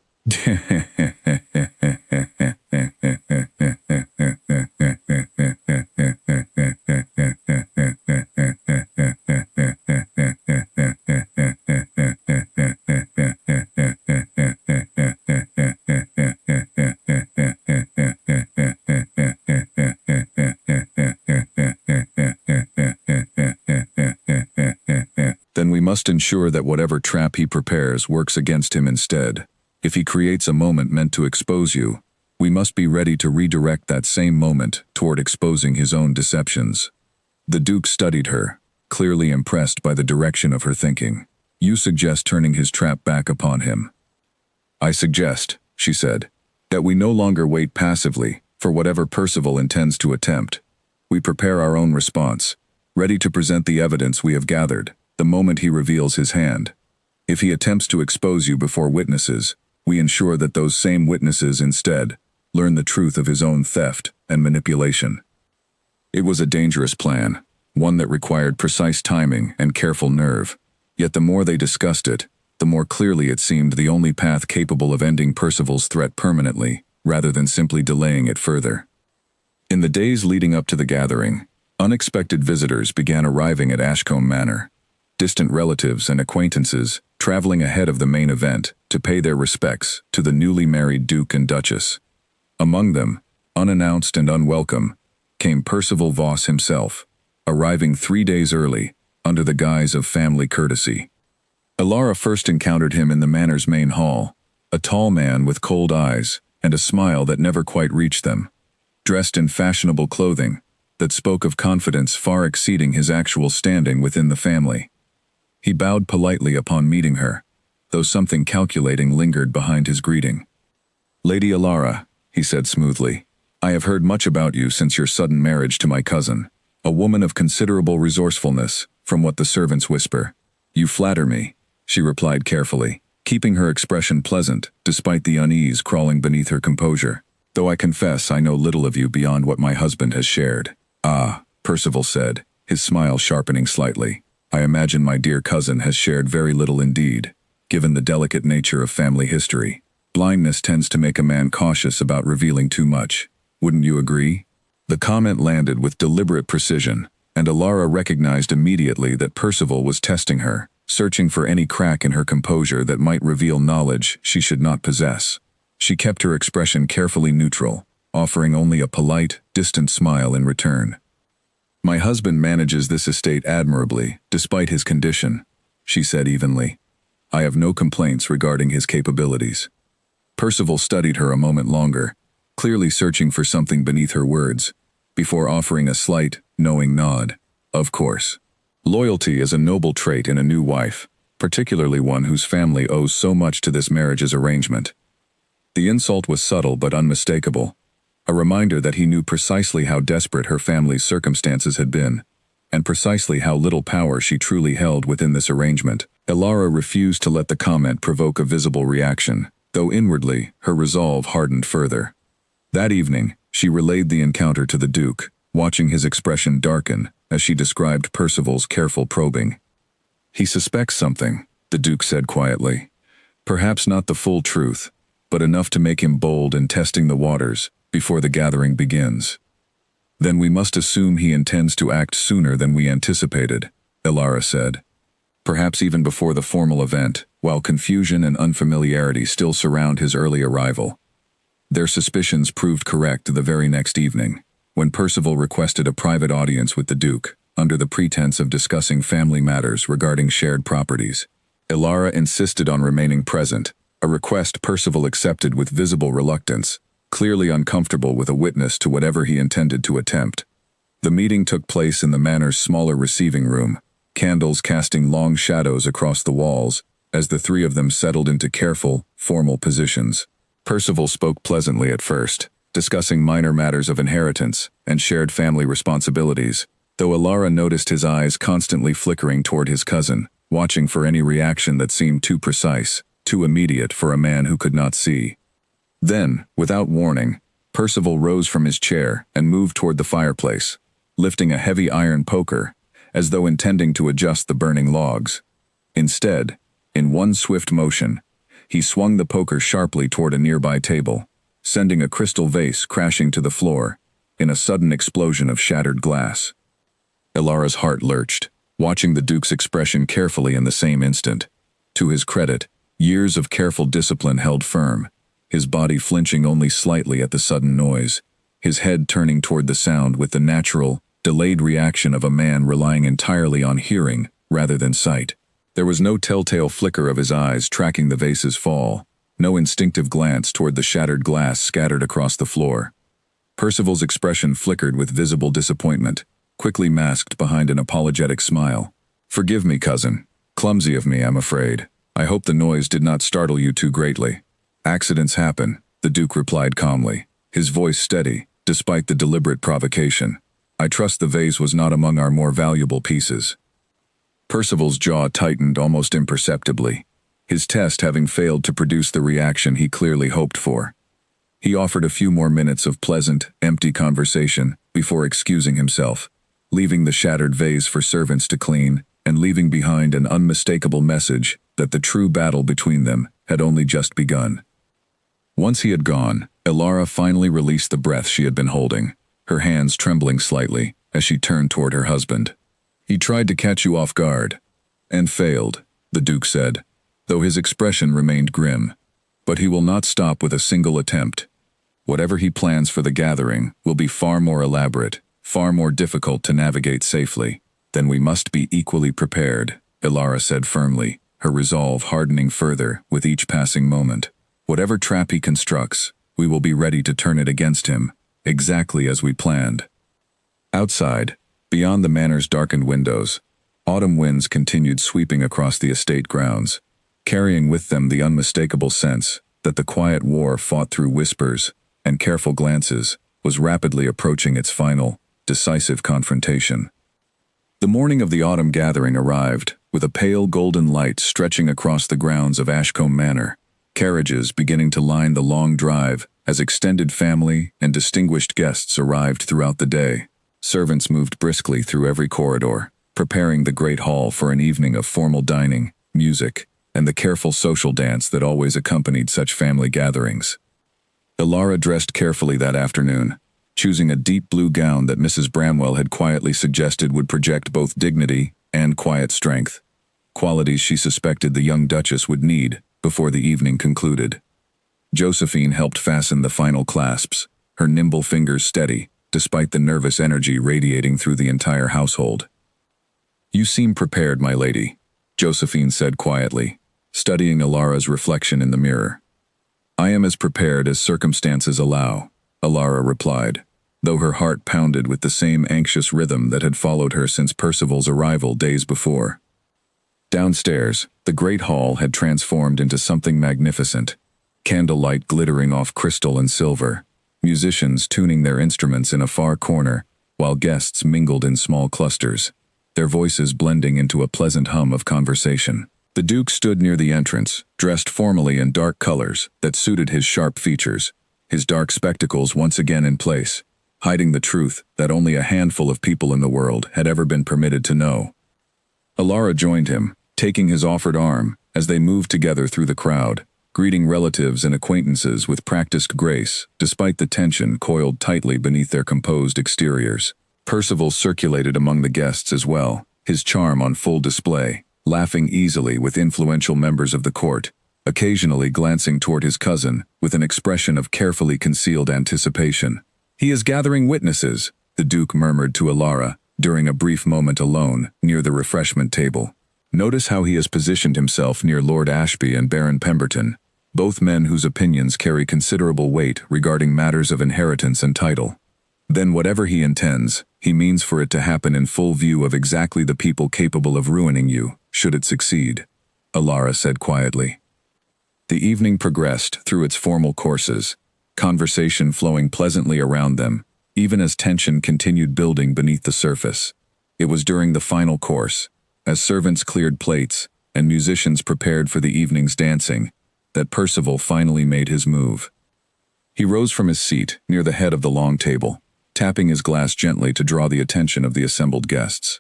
A: Then we must ensure that whatever trap he prepares works against him instead. If he creates a moment meant to expose you, we must be ready to redirect that same moment toward exposing his own deceptions. The Duke studied her, clearly impressed by the direction of her thinking. "You suggest turning his trap back upon him." "I suggest," she said, "that we no longer wait passively for whatever Percival intends to attempt. We prepare our own response, ready to present the evidence we have gathered the moment he reveals his hand. If he attempts to expose you before witnesses, we ensure that those same witnesses instead learn the truth of his own theft and manipulation." It was a dangerous plan, one that required precise timing and careful nerve. Yet the more they discussed it, the more clearly it seemed the only path capable of ending Percival's threat permanently, rather than simply delaying it further. In the days leading up to the gathering, unexpected visitors began arriving at Ashcombe Manor. Distant relatives and acquaintances traveling ahead of the main event to pay their respects to the newly married Duke and Duchess. Among them, unannounced and unwelcome, came Percival Voss himself, arriving 3 days early, under the guise of family courtesy. Elara first encountered him in the manor's main hall, a tall man with cold eyes and a smile that never quite reached them, dressed in fashionable clothing that spoke of confidence far exceeding his actual standing within the family. He bowed politely upon meeting her, though something calculating lingered behind his greeting. "Lady Elara," he said smoothly, "I have heard much about you since your sudden marriage to my cousin, a woman of considerable resourcefulness, from what the servants whisper." "You flatter me," she replied carefully, keeping her expression pleasant despite the unease crawling beneath her composure. "Though I confess I know little of you beyond what my husband has shared." "Ah," Percival said, his smile sharpening slightly. "I imagine my dear cousin has shared very little indeed, given the delicate nature of family history. Blindness tends to make a man cautious about revealing too much. Wouldn't you agree?" The comment landed with deliberate precision, and Elara recognized immediately that Percival was testing her, searching for any crack in her composure that might reveal knowledge she should not possess. She kept her expression carefully neutral, offering only a polite, distant smile in return. "My husband manages this estate admirably, despite his condition," she said evenly. "I have no complaints regarding his capabilities." Percival studied her a moment longer, clearly searching for something beneath her words, before offering a slight, knowing nod. "Of course. Loyalty is a noble trait in a new wife, particularly one whose family owes so much to this marriage's arrangement." The insult was subtle but unmistakable, a reminder that he knew precisely how desperate her family's circumstances had been, and precisely how little power she truly held within this arrangement. Elara refused to let the comment provoke a visible reaction, though inwardly her resolve hardened further. That evening, she relayed the encounter to the Duke, watching his expression darken as she described Percival's careful probing. "He suspects something," the Duke said quietly. "Perhaps not the full truth, but enough to make him bold in testing the waters before the gathering begins." "Then we must assume he intends to act sooner than we anticipated," Elara said. "Perhaps even before the formal event, while confusion and unfamiliarity still surround his early arrival." Their suspicions proved correct the very next evening, when Percival requested a private audience with the Duke, under the pretense of discussing family matters regarding shared properties. Elara insisted on remaining present, a request Percival accepted with visible reluctance, clearly uncomfortable with a witness to whatever he intended to attempt. The meeting took place in the manor's smaller receiving room, candles casting long shadows across the walls, as the three of them settled into careful, formal positions. Percival spoke pleasantly at first, discussing minor matters of inheritance and shared family responsibilities, though Elara noticed his eyes constantly flickering toward his cousin, watching for any reaction that seemed too precise, too immediate for a man who could not see. Then, without warning, Percival rose from his chair and moved toward the fireplace, lifting a heavy iron poker, as though intending to adjust the burning logs. Instead, in one swift motion, he swung the poker sharply toward a nearby table, sending a crystal vase crashing to the floor, in a sudden explosion of shattered glass. Elara's heart lurched, watching the Duke's expression carefully in the same instant. To his credit, years of careful discipline held firm, his body flinching only slightly at the sudden noise, his head turning toward the sound with the natural, delayed reaction of a man relying entirely on hearing rather than sight. There was no telltale flicker of his eyes tracking the vase's fall, no instinctive glance toward the shattered glass scattered across the floor. Percival's expression flickered with visible disappointment, quickly masked behind an apologetic smile. "Forgive me, cousin. Clumsy of me, I'm afraid. I hope the noise did not startle you too greatly." "Accidents happen," the Duke replied calmly, his voice steady, despite the deliberate provocation. "I trust the vase was not among our more valuable pieces." Percival's jaw tightened almost imperceptibly, his test having failed to produce the reaction he clearly hoped for. He offered a few more minutes of pleasant, empty conversation before excusing himself, leaving the shattered vase for servants to clean, and leaving behind an unmistakable message that the true battle between them had only just begun. Once he had gone, Elara finally released the breath she had been holding, her hands trembling slightly as she turned toward her husband. "He tried to catch you off guard, and failed," the Duke said, though his expression remained grim. "But he will not stop with a single attempt. Whatever he plans for the gathering will be far more elaborate, far more difficult to navigate safely. Then we must be equally prepared," Elara said firmly, her resolve hardening further with each passing moment. "Whatever trap he constructs, we will be ready to turn it against him, exactly as we planned." Outside, beyond the manor's darkened windows, autumn winds continued sweeping across the estate grounds, carrying with them the unmistakable sense that the quiet war fought through whispers and careful glances was rapidly approaching its final, decisive confrontation. The morning of the autumn gathering arrived, with a pale golden light stretching across the grounds of Ashcombe Manor, carriages beginning to line the long drive as extended family and distinguished guests arrived throughout the day. Servants moved briskly through every corridor, preparing the great hall for an evening of formal dining, music, and the careful social dance that always accompanied such family gatherings. Elara dressed carefully that afternoon, choosing a deep blue gown that Mrs. Bramwell had quietly suggested would project both dignity and quiet strength, qualities she suspected the young Duchess would need before the evening concluded. Josephine helped fasten the final clasps, her nimble fingers steady, despite the nervous energy radiating through the entire household. "You seem prepared, my lady," Josephine said quietly, studying Elara's reflection in the mirror. "I am as prepared as circumstances allow," Elara replied, though her heart pounded with the same anxious rhythm that had followed her since Percival's arrival days before. Downstairs, the great hall had transformed into something magnificent, candlelight glittering off crystal and silver, musicians tuning their instruments in a far corner, while guests mingled in small clusters, their voices blending into a pleasant hum of conversation. The Duke stood near the entrance, dressed formally in dark colors that suited his sharp features, his dark spectacles once again in place, hiding the truth that only a handful of people in the world had ever been permitted to know. Elara joined him, taking his offered arm, as they moved together through the crowd, greeting relatives and acquaintances with practiced grace, despite the tension coiled tightly beneath their composed exteriors. Percival circulated among the guests as well, his charm on full display, laughing easily with influential members of the court, occasionally glancing toward his cousin with an expression of carefully concealed anticipation. "He is gathering witnesses," the Duke murmured to Elara during a brief moment alone near the refreshment table. "Notice how he has positioned himself near Lord Ashby and Baron Pemberton, both men whose opinions carry considerable weight regarding matters of inheritance and title. Then whatever he intends, he means for it to happen in full view of exactly the people capable of ruining you, should it succeed," Elara said quietly. The evening progressed through its formal courses, conversation flowing pleasantly around them, even as tension continued building beneath the surface. It was during the final course, as servants cleared plates and musicians prepared for the evening's dancing, that Percival finally made his move. He rose from his seat near the head of the long table, tapping his glass gently to draw the attention of the assembled guests.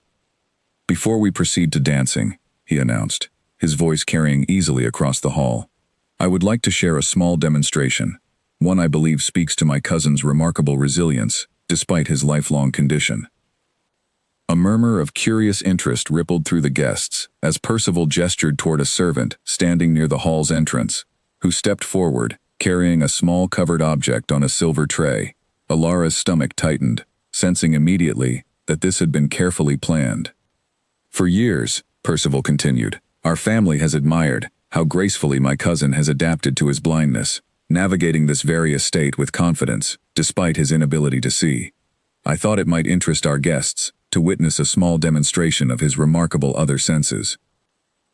A: "Before we proceed to dancing," he announced, his voice carrying easily across the hall, "I would like to share a small demonstration, one I believe speaks to my cousin's remarkable resilience, despite his lifelong condition." A murmur of curious interest rippled through the guests as Percival gestured toward a servant standing near the hall's entrance, who stepped forward, carrying a small covered object on a silver tray. Elara's stomach tightened, sensing immediately that this had been carefully planned. "For years," Percival continued, "our family has admired how gracefully my cousin has adapted to his blindness, navigating this very estate with confidence, despite his inability to see. I thought it might interest our guests to witness a small demonstration of his remarkable other senses.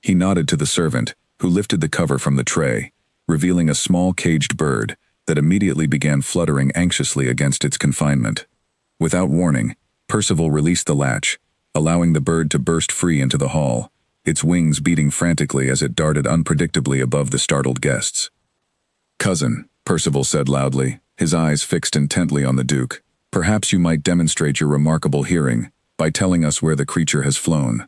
A: He nodded to the servant, who lifted the cover from the tray, revealing a small caged bird that immediately began fluttering anxiously against its confinement. Without warning, Percival released the latch, allowing the bird to burst free into the hall, its wings beating frantically as it darted unpredictably above the startled guests. "Cousin," Percival said loudly, his eyes fixed intently on the Duke, "perhaps you might demonstrate your remarkable hearing by telling us where the creature has flown."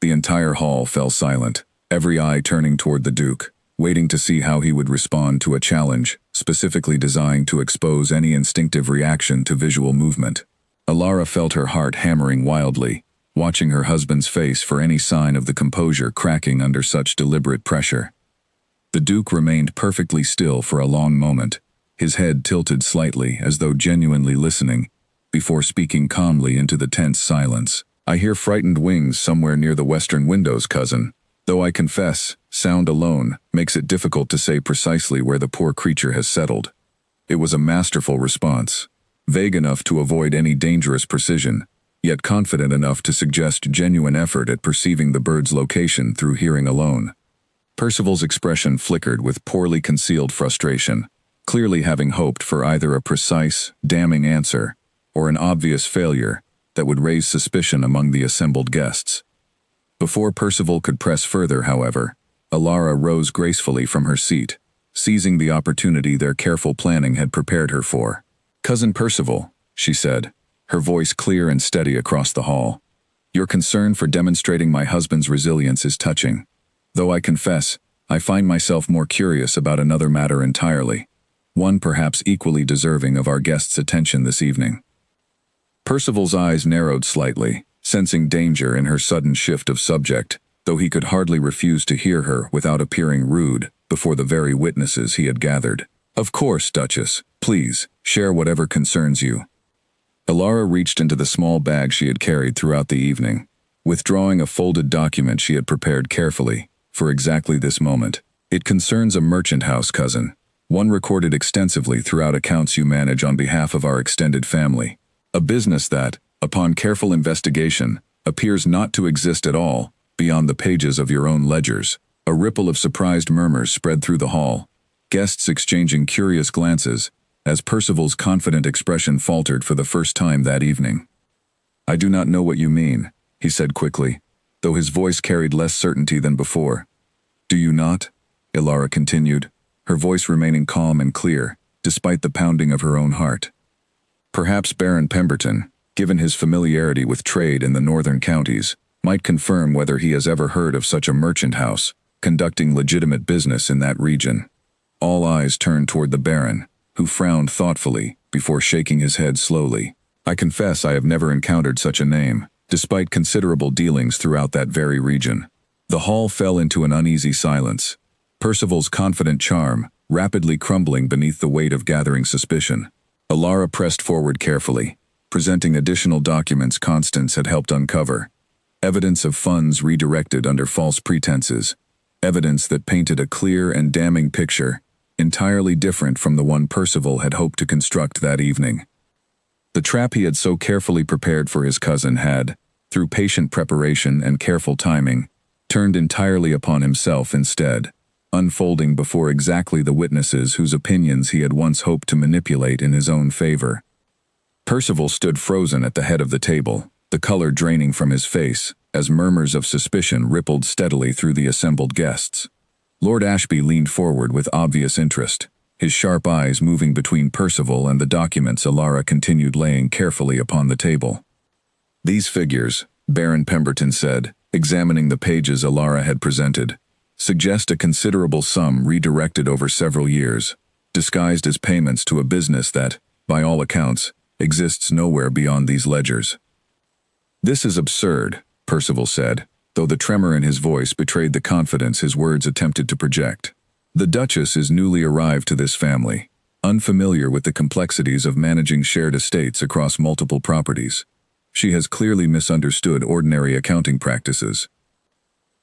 A: The entire hall fell silent, every eye turning toward the Duke, waiting to see how he would respond to a challenge specifically designed to expose any instinctive reaction to visual movement. Alara felt her heart hammering wildly, watching her husband's face for any sign of the composure cracking under such deliberate pressure. The Duke remained perfectly still for a long moment, his head tilted slightly as though genuinely listening, before speaking calmly into the tense silence. "I hear frightened wings somewhere near the western windows, cousin. Though I confess, sound alone makes it difficult to say precisely where the poor creature has settled." It was a masterful response, vague enough to avoid any dangerous precision, yet confident enough to suggest genuine effort at perceiving the bird's location through hearing alone. Percival's expression flickered with poorly concealed frustration, clearly having hoped for either a precise, damning answer or an obvious failure that would raise suspicion among the assembled guests. Before Percival could press further, however, Alara rose gracefully from her seat, seizing the opportunity their careful planning had prepared her for. "Cousin Percival," she said, her voice clear and steady across the hall, "your concern for demonstrating my husband's resilience is touching. Though I confess, I find myself more curious about another matter entirely, one perhaps equally deserving of our guest's attention this evening." Percival's eyes narrowed slightly, sensing danger in her sudden shift of subject, though he could hardly refuse to hear her without appearing rude before the very witnesses he had gathered. "Of course, Duchess. Please, share whatever concerns you." Alara reached into the small bag she had carried throughout the evening, withdrawing a folded document she had prepared carefully for exactly this moment. "It concerns a merchant house, cousin, one recorded extensively throughout accounts you manage on behalf of our extended family. A business that, upon careful investigation, appears not to exist at all beyond the pages of your own ledgers." A ripple of surprised murmurs spread through the hall, guests exchanging curious glances as Percival's confident expression faltered for the first time that evening. "I do not know what you mean," he said quickly, though his voice carried less certainty than before. "Do you not?" Alara continued, her voice remaining calm and clear, despite the pounding of her own heart. "Perhaps Baron Pemberton, given his familiarity with trade in the northern counties, might confirm whether he has ever heard of such a merchant house conducting legitimate business in that region." All eyes turned toward the Baron, who frowned thoughtfully before shaking his head slowly. "I confess I have never encountered such a name, despite considerable dealings throughout that very region." The hall fell into an uneasy silence, Percival's confident charm rapidly crumbling beneath the weight of gathering suspicion. Alara pressed forward carefully, presenting additional documents Constance had helped uncover. Evidence of funds redirected under false pretenses, evidence that painted a clear and damning picture, entirely different from the one Percival had hoped to construct that evening. The trap he had so carefully prepared for his cousin had, through patient preparation and careful timing, turned entirely upon himself instead, unfolding before exactly the witnesses whose opinions he had once hoped to manipulate in his own favor. Percival stood frozen at the head of the table, the color draining from his face, as murmurs of suspicion rippled steadily through the assembled guests. Lord Ashby leaned forward with obvious interest, his sharp eyes moving between Percival and the documents Alara continued laying carefully upon the table. "These figures," Baron Pemberton said, examining the pages Alara had presented, "suggest a considerable sum redirected over several years, disguised as payments to a business that, by all accounts, exists nowhere beyond these ledgers." "This is absurd," Percival said, though the tremor in his voice betrayed the confidence his words attempted to project. "The Duchess is newly arrived to this family, unfamiliar with the complexities of managing shared estates across multiple properties. She has clearly misunderstood ordinary accounting practices."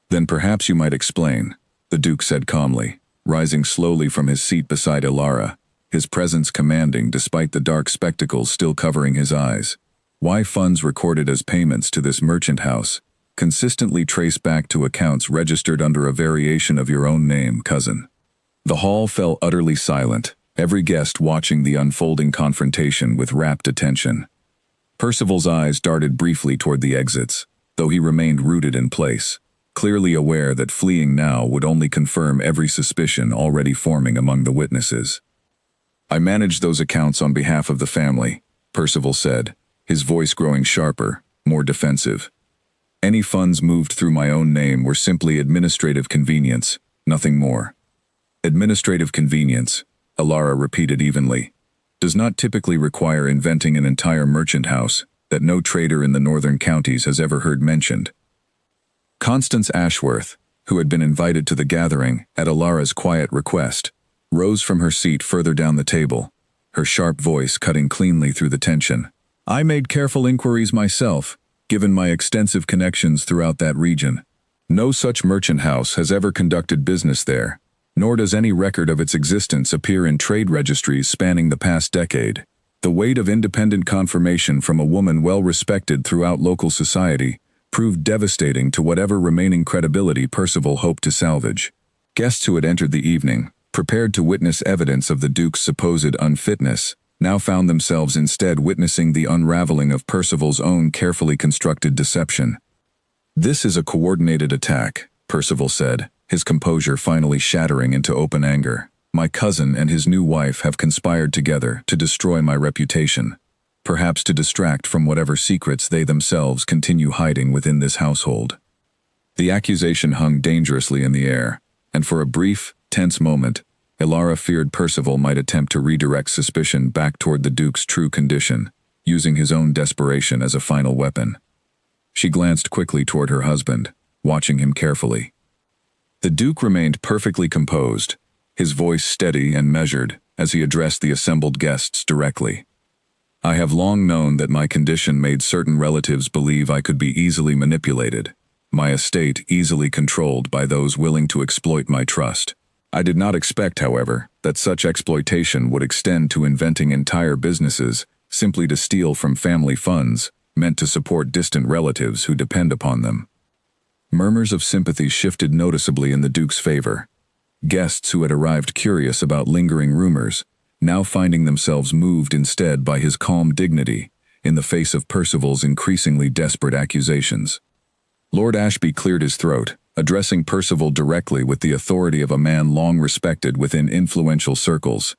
A: "Then perhaps you might explain," the Duke said calmly, rising slowly from his seat beside Alara, his presence commanding despite the dark spectacles still covering his eyes. Why funds recorded as payments to this merchant house consistently trace back to accounts registered under a variation of your own name, cousin? The hall fell utterly silent, every guest watching the unfolding confrontation with rapt attention. Percival's eyes darted briefly toward the exits, though he remained rooted in place, clearly aware that fleeing now would only confirm every suspicion already forming among the witnesses. "I manage those accounts on behalf of the family," Percival said, his voice growing sharper, more defensive. "Any funds moved through my own name were simply administrative convenience, nothing more." "Administrative convenience," Alara repeated evenly, "does not typically require inventing an entire merchant house that no trader in the northern counties has ever heard mentioned." Constance Ashworth, who had been invited to the gathering at Alara's quiet request, rose from her seat further down the table, her sharp voice cutting cleanly through the tension. "I made careful inquiries myself, given my extensive connections throughout that region. No such merchant house has ever conducted business there, nor does any record of its existence appear in trade registries spanning the past decade. The weight of independent confirmation from a woman well respected throughout local society proved devastating to whatever remaining credibility Percival hoped to salvage." Guests who had entered the evening, prepared to witness evidence of the Duke's supposed unfitness, now found themselves instead witnessing the unraveling of Percival's own carefully constructed deception. "This is a coordinated attack," Percival said, his composure finally shattering into open anger. "My cousin and his new wife have conspired together to destroy my reputation, perhaps to distract from whatever secrets they themselves continue hiding within this household." The accusation hung dangerously in the air, and for a brief, tense moment, Alara feared Percival might attempt to redirect suspicion back toward the Duke's true condition, using his own desperation as a final weapon. She glanced quickly toward her husband, watching him carefully. The Duke remained perfectly composed, his voice steady and measured as he addressed the assembled guests directly. "I have long known that my condition made certain relatives believe I could be easily manipulated, my estate easily controlled by those willing to exploit my trust. I did not expect, however, that such exploitation would extend to inventing entire businesses simply to steal from family funds meant to support distant relatives who depend upon them." Murmurs of sympathy shifted noticeably in the Duke's favor. Guests who had arrived curious about lingering rumors, now finding themselves moved instead by his calm dignity in the face of Percival's increasingly desperate accusations. Lord Ashby cleared his throat, addressing Percival directly with the authority of a man long respected within influential circles.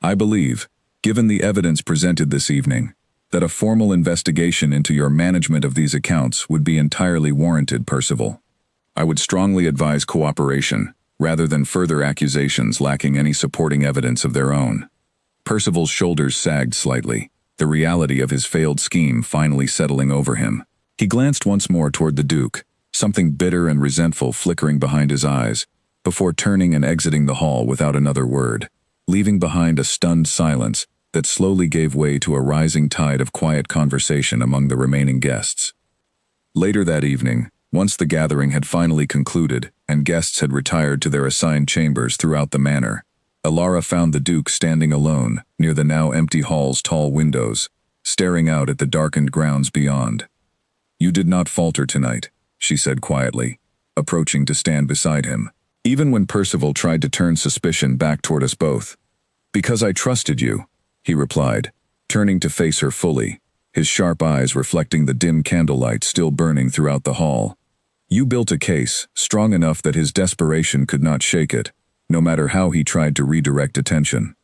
A: "I believe, given the evidence presented this evening, that a formal investigation into your management of these accounts would be entirely warranted, Percival. I would strongly advise cooperation, rather than further accusations lacking any supporting evidence of their own." Percival's shoulders sagged slightly, the reality of his failed scheme finally settling over him. He glanced once more toward the Duke, something bitter and resentful flickering behind his eyes, before turning and exiting the hall without another word, leaving behind a stunned silence that slowly gave way to a rising tide of quiet conversation among the remaining guests. Later that evening, once the gathering had finally concluded and guests had retired to their assigned chambers throughout the manor, Alara found the Duke standing alone near the now empty hall's tall windows, staring out at the darkened grounds beyond. "You did not falter tonight," she said quietly, approaching to stand beside him, "even when Percival tried to turn suspicion back toward us both." "Because I trusted you," he replied, turning to face her fully, his sharp eyes reflecting the dim candlelight still burning throughout the hall. "You built a case strong enough that his desperation could not shake it, no matter how he tried to redirect attention."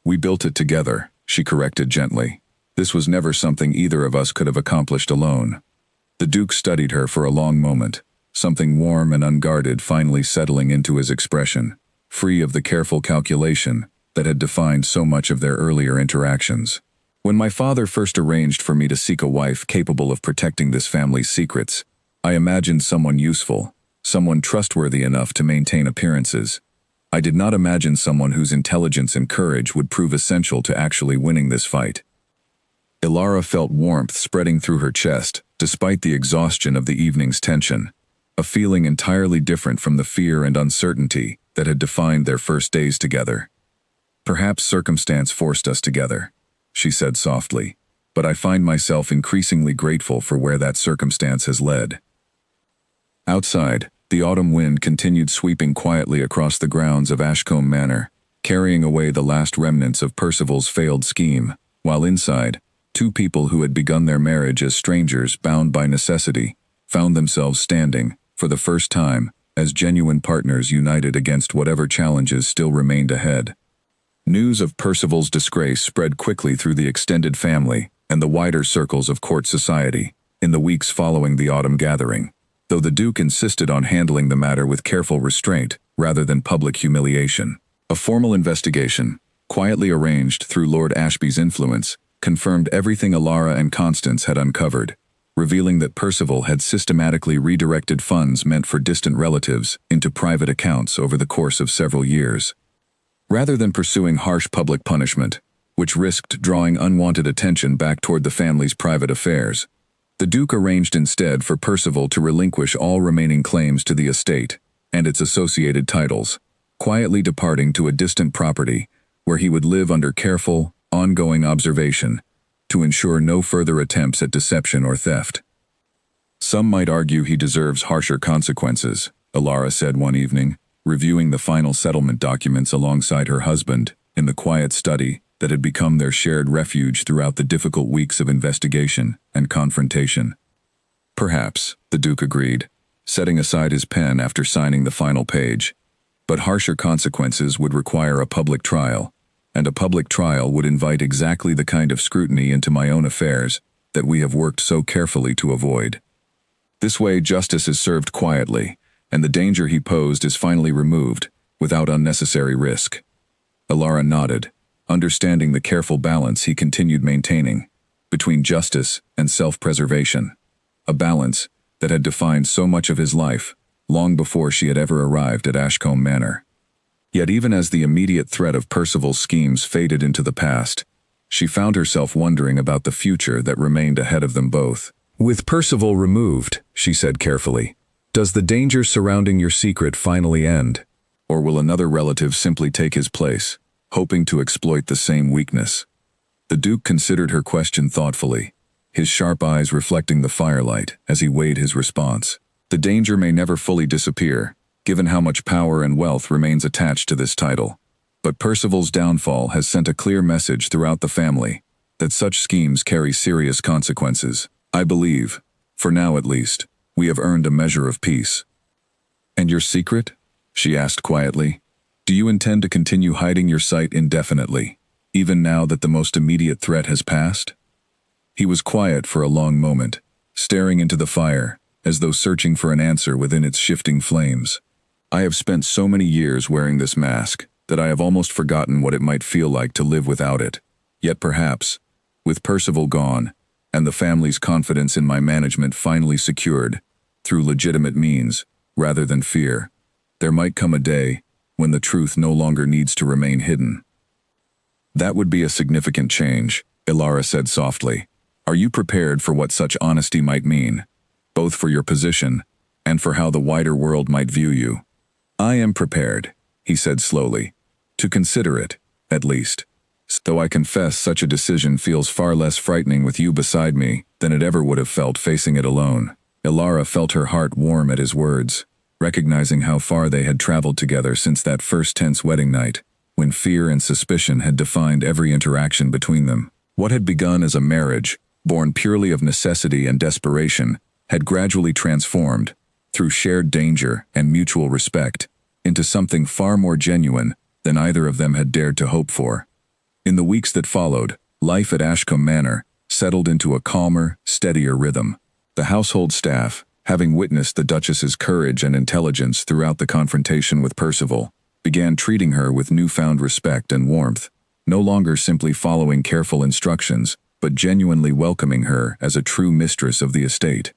A: "We built it together," she corrected gently. "This was never something either of us could have accomplished alone." The Duke studied her for a long moment, something warm and unguarded finally settling into his expression, free of the careful calculation that had defined so much of their earlier interactions. "When my father first arranged for me to seek a wife capable of protecting this family's secrets, I imagined someone useful, someone trustworthy enough to maintain appearances. I did not imagine someone whose intelligence and courage would prove essential to actually winning this fight." Alara felt warmth spreading through her chest, despite the exhaustion of the evening's tension, a feeling entirely different from the fear and uncertainty that had defined their first days together. "Perhaps circumstance forced us together," she said softly, but I find myself increasingly grateful for where that circumstance has led. Outside, the autumn wind continued sweeping quietly across the grounds of Ashcombe Manor, carrying away the last remnants of Percival's failed scheme, while inside, two people who had begun their marriage as strangers bound by necessity found themselves standing, for the first time, as genuine partners united against whatever challenges still remained ahead. News of Percival's disgrace spread quickly through the extended family and the wider circles of court society in the weeks following the autumn gathering, though the Duke insisted on handling the matter with careful restraint rather than public humiliation. A formal investigation, quietly arranged through Lord Ashby's influence, confirmed everything Alara and Constance had uncovered, revealing that Percival had systematically redirected funds meant for distant relatives into private accounts over the course of several years. Rather than pursuing harsh public punishment, which risked drawing unwanted attention back toward the family's private affairs, the Duke arranged instead for Percival to relinquish all remaining claims to the estate and its associated titles, quietly departing to a distant property where he would live under careful, ongoing observation to ensure no further attempts at deception or theft. Some might argue he deserves harsher consequences, Alara said one evening, reviewing the final settlement documents alongside her husband in the quiet study that had become their shared refuge throughout the difficult weeks of investigation and confrontation. Perhaps, the Duke agreed, setting aside his pen after signing the final page. But harsher consequences would require a public trial, and a public trial would invite exactly the kind of scrutiny into my own affairs that we have worked so carefully to avoid. This way justice is served quietly, and the danger he posed is finally removed, without unnecessary risk. Alara nodded, understanding the careful balance he continued maintaining between justice and self-preservation, a balance that had defined so much of his life long before she had ever arrived at Ashcombe Manor. Yet even as the immediate threat of Percival's schemes faded into the past, she found herself wondering about the future that remained ahead of them both. "With Percival removed," she said carefully, "does the danger surrounding your secret finally end? Or will another relative simply take his place, hoping to exploit the same weakness?" The Duke considered her question thoughtfully, his sharp eyes reflecting the firelight as he weighed his response. "The danger may never fully disappear, given how much power and wealth remains attached to this title. But Percival's downfall has sent a clear message throughout the family that such schemes carry serious consequences. I believe, for now at least, we have earned a measure of peace." "And your secret?" she asked quietly. "Do you intend to continue hiding your sight indefinitely, even now that the most immediate threat has passed?" He was quiet for a long moment, staring into the fire, as though searching for an answer within its shifting flames. "I have spent so many years wearing this mask that I have almost forgotten what it might feel like to live without it. Yet perhaps, with Percival gone, and the family's confidence in my management finally secured, through legitimate means, rather than fear, there might come a day when the truth no longer needs to remain hidden." "That would be a significant change," Alara said softly. "Are you prepared for what such honesty might mean, both for your position and for how the wider world might view you?" "I am prepared," he said slowly, "to consider it, at least. Though I confess such a decision feels far less frightening with you beside me than it ever would have felt facing it alone." Alara felt her heart warm at his words, recognizing how far they had traveled together since that first tense wedding night, when fear and suspicion had defined every interaction between them. What had begun as a marriage, born purely of necessity and desperation, had gradually transformed, through shared danger and mutual respect, into something far more genuine than either of them had dared to hope for. In the weeks that followed, life at Ashcombe Manor settled into a calmer, steadier rhythm. The household staff, having witnessed the Duchess's courage and intelligence throughout the confrontation with Percival, began treating her with newfound respect and warmth, no longer simply following careful instructions, but genuinely welcoming her as a true mistress of the estate.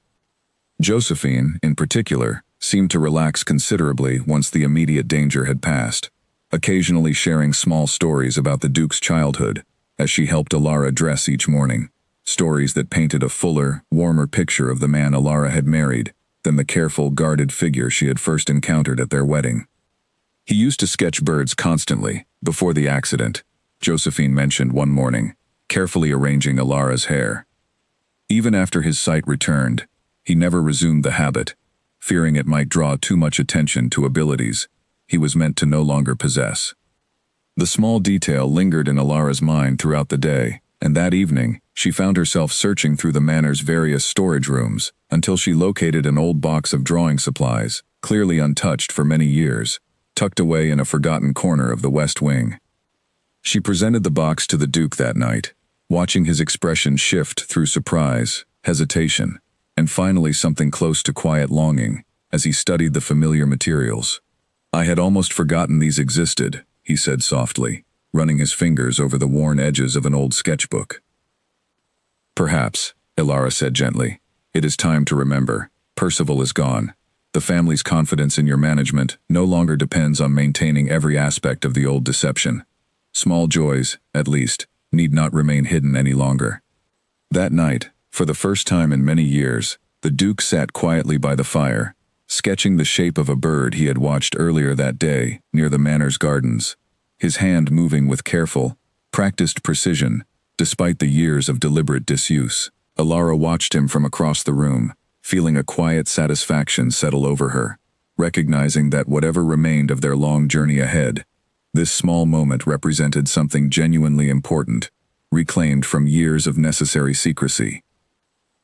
A: Josephine, in particular, seemed to relax considerably once the immediate danger had passed, occasionally sharing small stories about the Duke's childhood as she helped Alara dress each morning, stories that painted a fuller, warmer picture of the man Alara had married than the careful, guarded figure she had first encountered at their wedding. "He used to sketch birds constantly, before the accident," Josephine mentioned one morning, carefully arranging Alara's hair. Even after his sight returned, he never resumed the habit, fearing it might draw too much attention to abilities he was meant to no longer possess. The small detail lingered in Alara's mind throughout the day, and that evening, she found herself searching through the manor's various storage rooms until she located an old box of drawing supplies, clearly untouched for many years, tucked away in a forgotten corner of the west wing. She presented the box to the Duke that night, watching his expression shift through surprise, hesitation, and finally something close to quiet longing as he studied the familiar materials. "I had almost forgotten these existed," he said softly, running his fingers over the worn edges of an old sketchbook. "Perhaps," Alara said gently. "It is time to remember. Percival is gone. The family's confidence in your management no longer depends on maintaining every aspect of the old deception. Small joys, at least, need not remain hidden any longer." That night, for the first time in many years, the Duke sat quietly by the fire, sketching the shape of a bird he had watched earlier that day near the manor's gardens, his hand moving with careful, practiced precision, despite the years of deliberate disuse. Alara watched him from across the room, feeling a quiet satisfaction settle over her, recognizing that whatever remained of their long journey ahead, this small moment represented something genuinely important, reclaimed from years of necessary secrecy.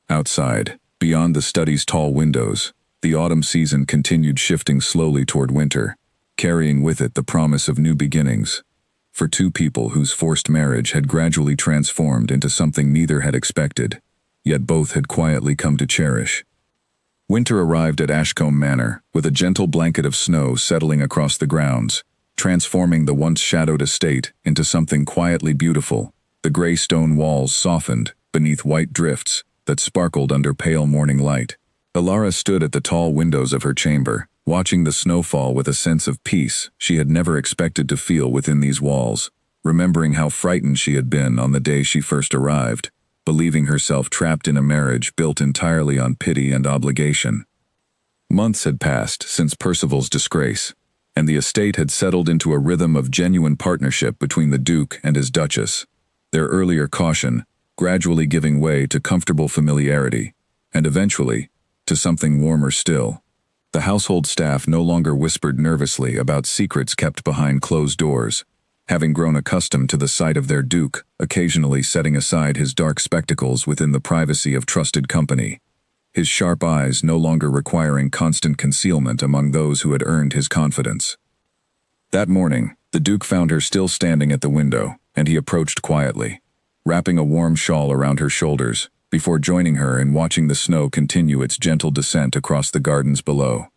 A: Outside, beyond the study's tall windows, the autumn season continued shifting slowly toward winter, carrying with it the promise of new beginnings, for two people whose forced marriage had gradually transformed into something neither had expected, yet both had quietly come to cherish. Winter arrived at Ashcombe Manor, with a gentle blanket of snow settling across the grounds, transforming the once shadowed estate into something quietly beautiful. The gray stone walls softened beneath white drifts that sparkled under pale morning light. Alara stood at the tall windows of her chamber, watching the snowfall with a sense of peace she had never expected to feel within these walls, remembering how frightened she had been on the day she first arrived, believing herself trapped in a marriage built entirely on pity and obligation. Months had passed since Percival's disgrace, and the estate had settled into a rhythm of genuine partnership between the Duke and his Duchess, their earlier caution gradually giving way to comfortable familiarity, and eventually, to something warmer still. The household staff no longer whispered nervously about secrets kept behind closed doors, having grown accustomed to the sight of their Duke occasionally setting aside his dark spectacles within the privacy of trusted company, his sharp eyes no longer requiring constant concealment among those who had earned his confidence. That morning, the Duke found her still standing at the window, and he approached quietly, wrapping a warm shawl around her shoulders, before joining her in watching the snow continue its gentle descent across the gardens below.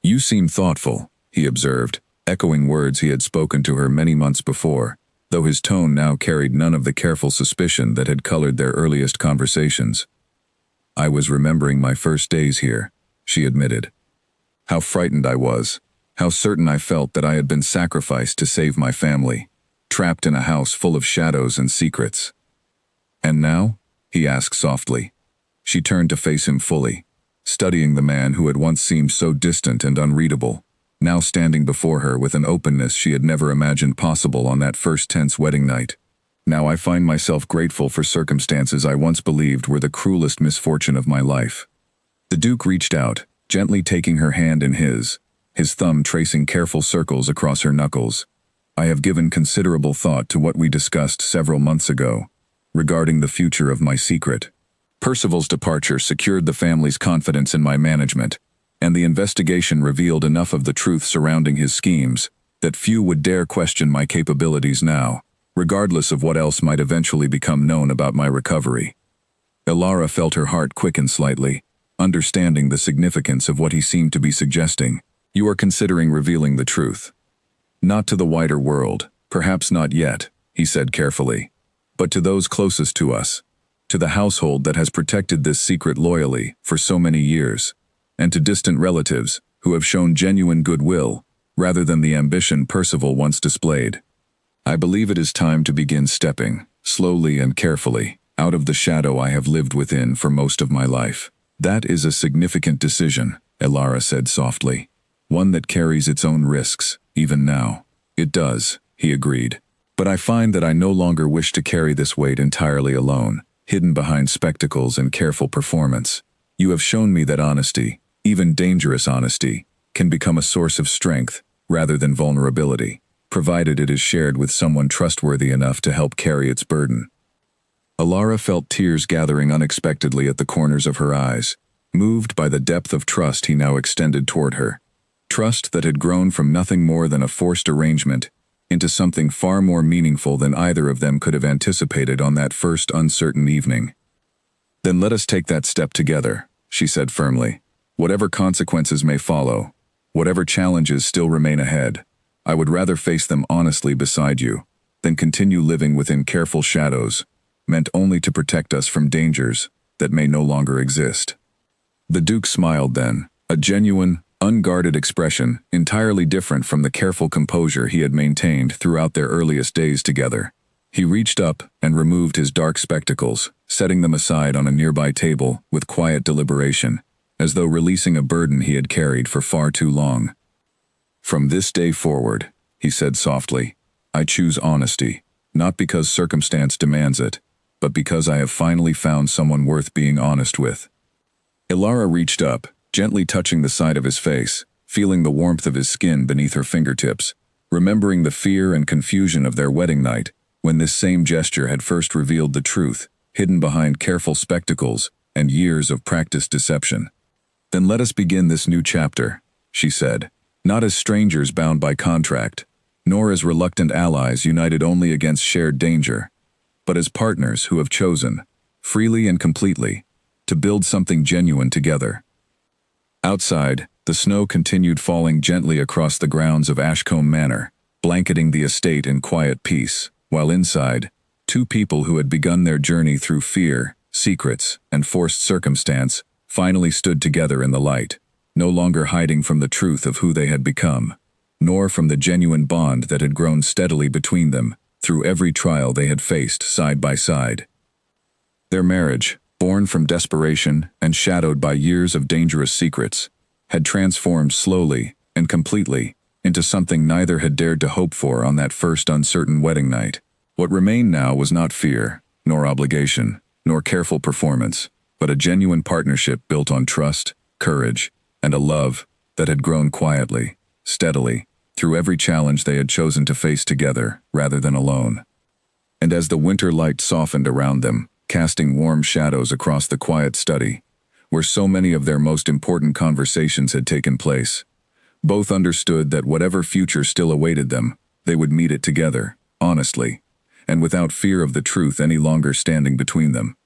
A: "You seem thoughtful," he observed, echoing words he had spoken to her many months before, though his tone now carried none of the careful suspicion that had colored their earliest conversations. "I was remembering my first days here," she admitted. "How frightened I was, how certain I felt that I had been sacrificed to save my family, trapped in a house full of shadows and secrets." "And now?" he asked softly. She turned to face him fully, studying the man who had once seemed so distant and unreadable, now standing before her with an openness she had never imagined possible on that first tense wedding night. "Now I find myself grateful for circumstances I once believed were the cruelest misfortune of my life." The Duke reached out, gently taking her hand in his thumb tracing careful circles across her knuckles. "I have given considerable thought to what we discussed several months ago, regarding the future of my secret. Percival's departure secured the family's confidence in my management, and the investigation revealed enough of the truth surrounding his schemes that few would dare question my capabilities now, regardless of what else might eventually become known about my recovery." Alara felt her heart quicken slightly, understanding the significance of what he seemed to be suggesting. "You are considering revealing the truth." "Not to the wider world, perhaps not yet," he said carefully, "but to those closest to us, to the household that has protected this secret loyally for so many years, and to distant relatives who have shown genuine goodwill rather than the ambition Percival once displayed. I believe it is time to begin stepping, slowly and carefully, out of the shadow I have lived within for most of my life." "That is a significant decision," Alara said softly. "One that carries its own risks, even now." "It does," he agreed. But I find that I no longer wish to carry this weight entirely alone, hidden behind spectacles and careful performance. You have shown me that honesty, even dangerous honesty, can become a source of strength rather than vulnerability, provided it is shared with someone trustworthy enough to help carry its burden. Alara felt tears gathering unexpectedly at the corners of her eyes, moved by the depth of trust he now extended toward her. Trust that had grown from nothing more than a forced arrangement into something far more meaningful than either of them could have anticipated on that first uncertain evening. "Then let us take that step together," she said firmly. "Whatever consequences may follow, whatever challenges still remain ahead, I would rather face them honestly beside you than continue living within careful shadows, meant only to protect us from dangers that may no longer exist." The Duke smiled then, a genuine, unguarded expression entirely different from the careful composure he had maintained throughout their earliest days together. He reached up and removed his dark spectacles, setting them aside on a nearby table with quiet deliberation, as though releasing a burden he had carried for far too long. "From this day forward," he said softly, "I choose honesty, not because circumstance demands it, but because I have finally found someone worth being honest with." Ilara reached up, gently touching the side of his face, feeling the warmth of his skin beneath her fingertips, remembering the fear and confusion of their wedding night, when this same gesture had first revealed the truth, hidden behind careful spectacles and years of practiced deception. "Then let us begin this new chapter," she said, "not as strangers bound by contract, nor as reluctant allies united only against shared danger, but as partners who have chosen, freely and completely, to build something genuine together." Outside, the snow continued falling gently across the grounds of Ashcombe Manor, blanketing the estate in quiet peace, while inside, two people who had begun their journey through fear, secrets, and forced circumstance finally stood together in the light, no longer hiding from the truth of who they had become, nor from the genuine bond that had grown steadily between them through every trial they had faced side by side. Their marriage, born from desperation and shadowed by years of dangerous secrets, had transformed slowly and completely into something neither had dared to hope for on that first uncertain wedding night. What remained now was not fear, nor obligation, nor careful performance, but a genuine partnership built on trust, courage, and a love that had grown quietly, steadily, through every challenge they had chosen to face together rather than alone. And as the winter light softened around them, casting warm shadows across the quiet study, where so many of their most important conversations had taken place, both understood that whatever future still awaited them, they would meet it together, honestly, and without fear of the truth any longer standing between them.